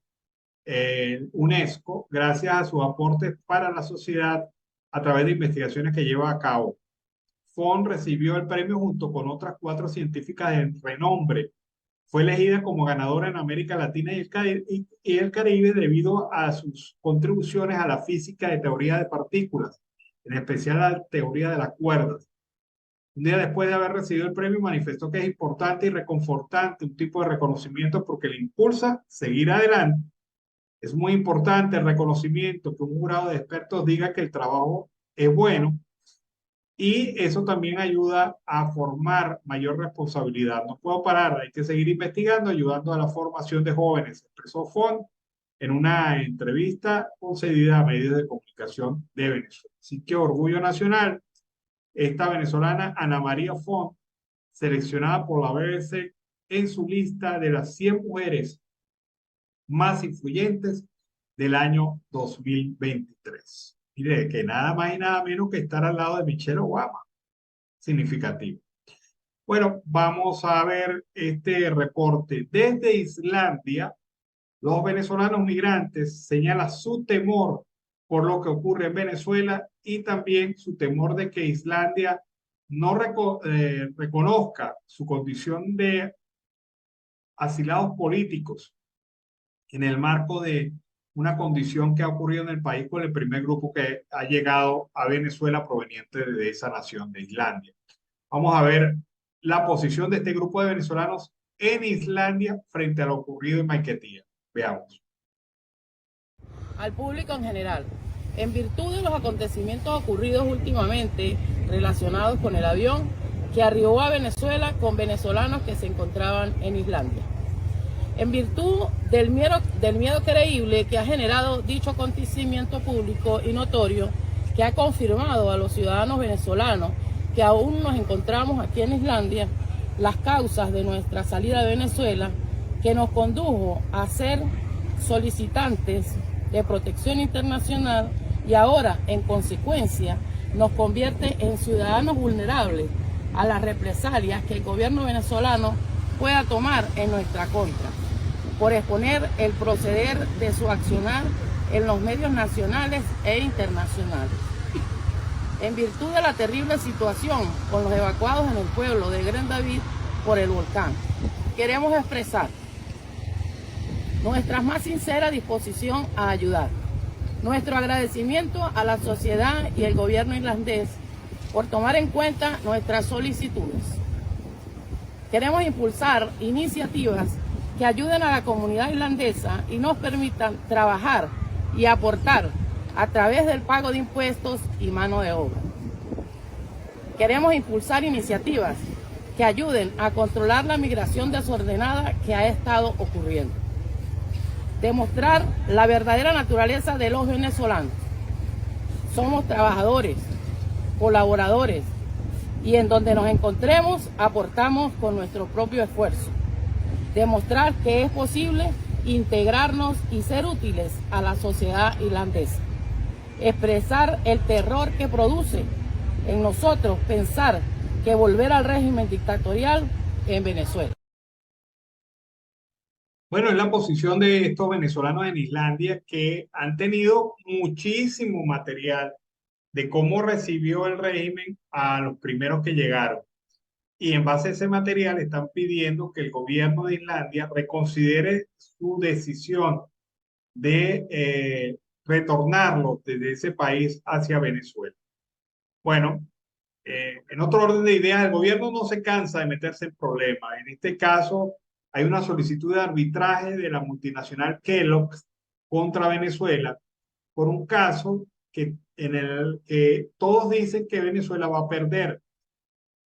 UNESCO, gracias a sus aportes para la sociedad a través de investigaciones que lleva a cabo. Font recibió el premio junto con otras 4 científicas de renombre. Fue elegida como ganadora en América Latina y el Caribe debido a sus contribuciones a la física de teoría de partículas, en especial a la teoría de las cuerdas. Un día después de haber recibido el premio, manifestó que es importante y reconfortante un tipo de reconocimiento porque le impulsa a seguir adelante. Es muy importante el reconocimiento, que un jurado de expertos diga que el trabajo es bueno, y eso también ayuda a formar mayor responsabilidad. No puedo parar, hay que seguir investigando, ayudando a la formación de jóvenes, expresó Font en una entrevista concedida a medios de comunicación de Venezuela. Así que orgullo nacional, esta venezolana Ana María Font, seleccionada por la BBC en su lista de las 100 mujeres más influyentes del año 2023. Mire, que nada más y nada menos que estar al lado de Michelle Obama. Significativo. Bueno, vamos a ver este reporte. Desde Islandia, los venezolanos migrantes señalan su temor por lo que ocurre en Venezuela y también su temor de que Islandia no reconozca su condición de asilados políticos en el marco de una condición que ha ocurrido en el país con el primer grupo que ha llegado a Venezuela proveniente de esa nación, de Islandia. Vamos a ver la posición de este grupo de venezolanos en Islandia frente a lo ocurrido en Maiquetía. Veamos. Al público en general, en virtud de los acontecimientos ocurridos últimamente relacionados con el avión que arribó a Venezuela con venezolanos que se encontraban en Islandia. En virtud del miedo creíble que ha generado dicho acontecimiento público y notorio, que ha confirmado a los ciudadanos venezolanos que aún nos encontramos aquí en Islandia, las causas de nuestra salida de Venezuela, que nos condujo a ser solicitantes de protección internacional y ahora, en consecuencia, nos convierte en ciudadanos vulnerables a las represalias que el gobierno venezolano pueda tomar en nuestra contra, por exponer el proceder de su accionar en los medios nacionales e internacionales. En virtud de la terrible situación con los evacuados en el pueblo de Gran David por el volcán, queremos expresar nuestra más sincera disposición a ayudar, nuestro agradecimiento a la sociedad y el gobierno irlandés por tomar en cuenta nuestras solicitudes. Queremos impulsar iniciativas que ayuden a la comunidad irlandesa y nos permitan trabajar y aportar a través del pago de impuestos y mano de obra. Queremos impulsar iniciativas que ayuden a controlar la migración desordenada que ha estado ocurriendo. Demostrar la verdadera naturaleza de los venezolanos. Somos trabajadores, colaboradores, y en donde nos encontremos aportamos con nuestro propio esfuerzo. Demostrar que es posible integrarnos y ser útiles a la sociedad irlandesa. Expresar el terror que produce en nosotros pensar que volver al régimen dictatorial en Venezuela. Bueno, es la posición de estos venezolanos en Islandia que han tenido muchísimo material de cómo recibió el régimen a los primeros que llegaron. Y en base a ese material están pidiendo que el gobierno de Islandia reconsidere su decisión de retornarlos desde ese país hacia Venezuela. Bueno, en otro orden de ideas, el gobierno no se cansa de meterse en problemas. En este caso, hay una solicitud de arbitraje de la multinacional Kellogg's contra Venezuela por un caso en el que todos dicen que Venezuela va a perder,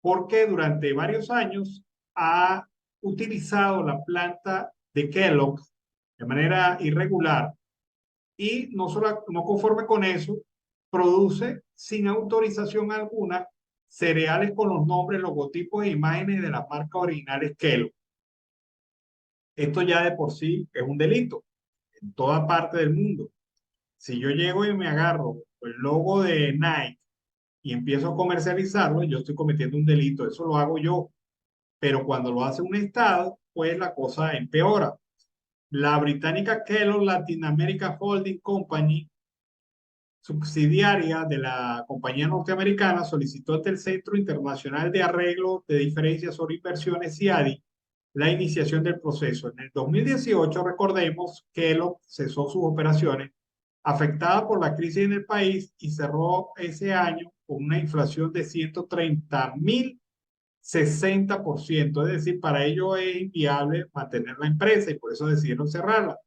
porque durante varios años ha utilizado la planta de Kellogg's de manera irregular y no conforme con eso, produce sin autorización alguna cereales con los nombres, logotipos e imágenes de las marcas originales Kellogg. Esto ya de por sí es un delito en toda parte del mundo. Si yo llego y me agarro el logo de Nike y empiezo a comercializarlo, yo estoy cometiendo un delito. Eso lo hago yo. Pero cuando lo hace un Estado, pues la cosa empeora. La británica Kellogg Latin America Holding Company, subsidiaria de la compañía norteamericana, solicitó ante el Centro Internacional de Arreglo de Diferencias sobre Inversiones, CIADI, la iniciación del proceso. En el 2018, recordemos, Kellogg cesó sus operaciones afectada por la crisis en el país y cerró ese año con una inflación de 130.060%. Es decir, para ellos es inviable mantener la empresa y por eso decidieron cerrarla.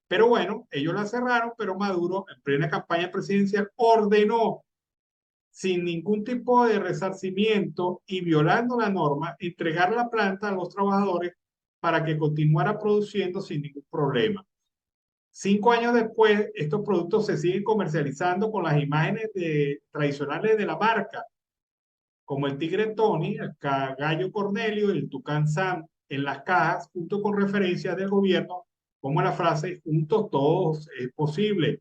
Pero bueno, ellos la cerraron, pero Maduro, en plena campaña presidencial, ordenó, sin ningún tipo de resarcimiento y violando la norma, entregar la planta a los trabajadores para que continuara produciendo sin ningún problema. 5 años después, estos productos se siguen comercializando con las imágenes tradicionales de la marca, como el tigre Tony, el gallo Cornelio, el tucán Sam en las cajas, junto con referencias del gobierno, como la frase "juntos todos es posible",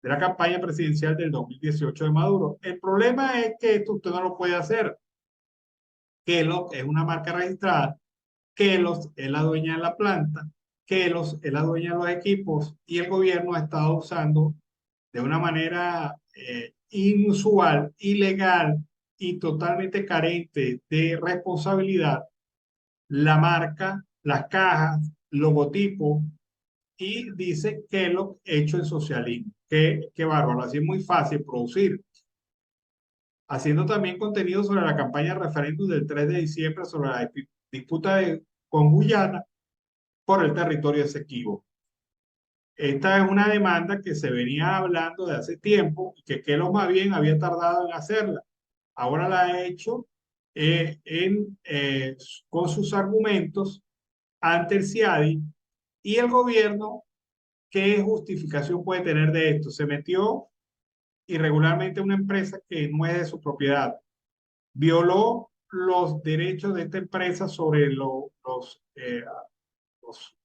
de la campaña presidencial del 2018 de Maduro. El problema es que esto usted no lo puede hacer. Kellogg es una marca registrada, Kellogg es la dueña de la planta, Kellogg es la dueña de los equipos y el gobierno ha estado usando de una manera inusual, ilegal y totalmente carente de responsabilidad la marca, las cajas, logotipo, y dice Kellogg hecho en socialismo. Qué bárbaro, así es muy fácil producir. Haciendo también contenido sobre la campaña de referéndum del 3 de diciembre sobre la disputa con Guyana por el territorio Esequibo. Esta es una demanda que se venía hablando de hace tiempo y que Kellogg más bien había tardado en hacerla. Ahora la ha hecho con sus argumentos ante el CIADI. Y el gobierno, ¿qué justificación puede tener de esto? Se metió irregularmente a una empresa que no es de su propiedad. Violó los derechos de esta empresa sobre los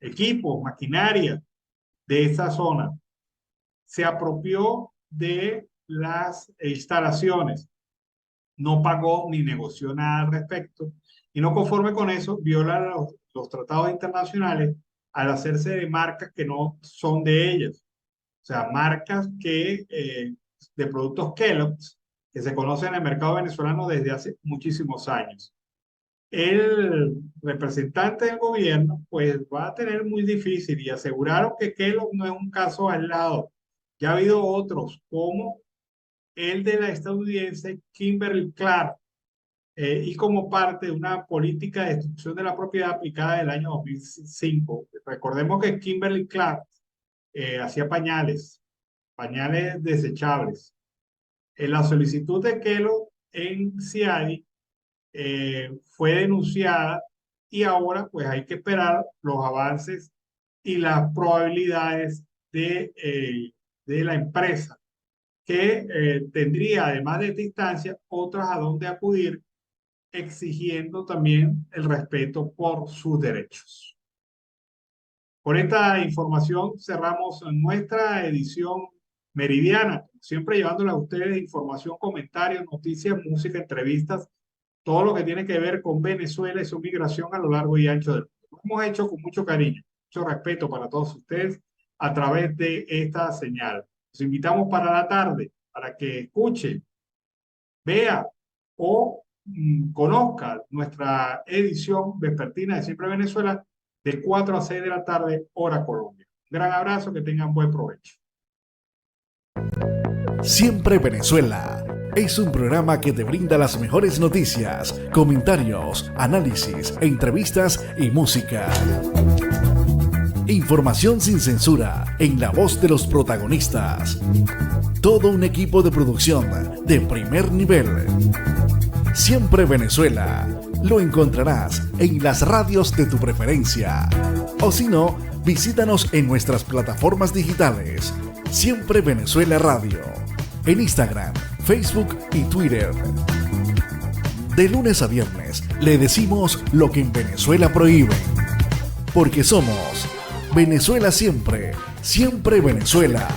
equipos, maquinaria de esa zona. Se apropió de las instalaciones. no pagó ni negoció nada al respecto, y no conforme con eso, viola los tratados internacionales al hacerse de marcas que no son de ellas. O sea, marcas de productos Kellogg's, que se conocen en el mercado venezolano desde hace muchísimos años. El representante del gobierno pues va a tener muy difícil, y aseguraron que Kellogg no es un caso aislado. Ya ha habido otros, como el de la estadounidense Kimberly-Clark, y como parte de una política de destrucción de la propiedad aplicada del año 2005. Recordemos que Kimberly-Clark hacía pañales desechables. En la solicitud de Kellogg en CIADI fue denunciada, y ahora pues hay que esperar los avances y las probabilidades de la empresa, que tendría, además de esta instancia, otras a donde acudir, exigiendo también el respeto por sus derechos. Con esta información cerramos nuestra edición meridiana, siempre llevándole a ustedes información, comentarios, noticias, música, entrevistas, todo lo que tiene que ver con Venezuela y su migración a lo largo y ancho del mundo. Lo hemos hecho con mucho cariño, mucho respeto para todos ustedes a través de esta señal. Los invitamos para la tarde, para que escuche, vea o conozca nuestra edición vespertina de Siempre Venezuela de 4 a 6 de la tarde, hora Colombia. Un gran abrazo, que tengan buen provecho. Siempre Venezuela es un programa que te brinda las mejores noticias, comentarios, análisis, entrevistas y música. Información sin censura en la voz de los protagonistas. Todo un equipo de producción de primer nivel. Siempre Venezuela lo encontrarás en las radios de tu preferencia. O si no, visítanos en nuestras plataformas digitales. Siempre Venezuela Radio. En Instagram, Facebook y Twitter. De lunes a viernes le decimos lo que en Venezuela prohíben. Porque somos Venezuela siempre, siempre Venezuela.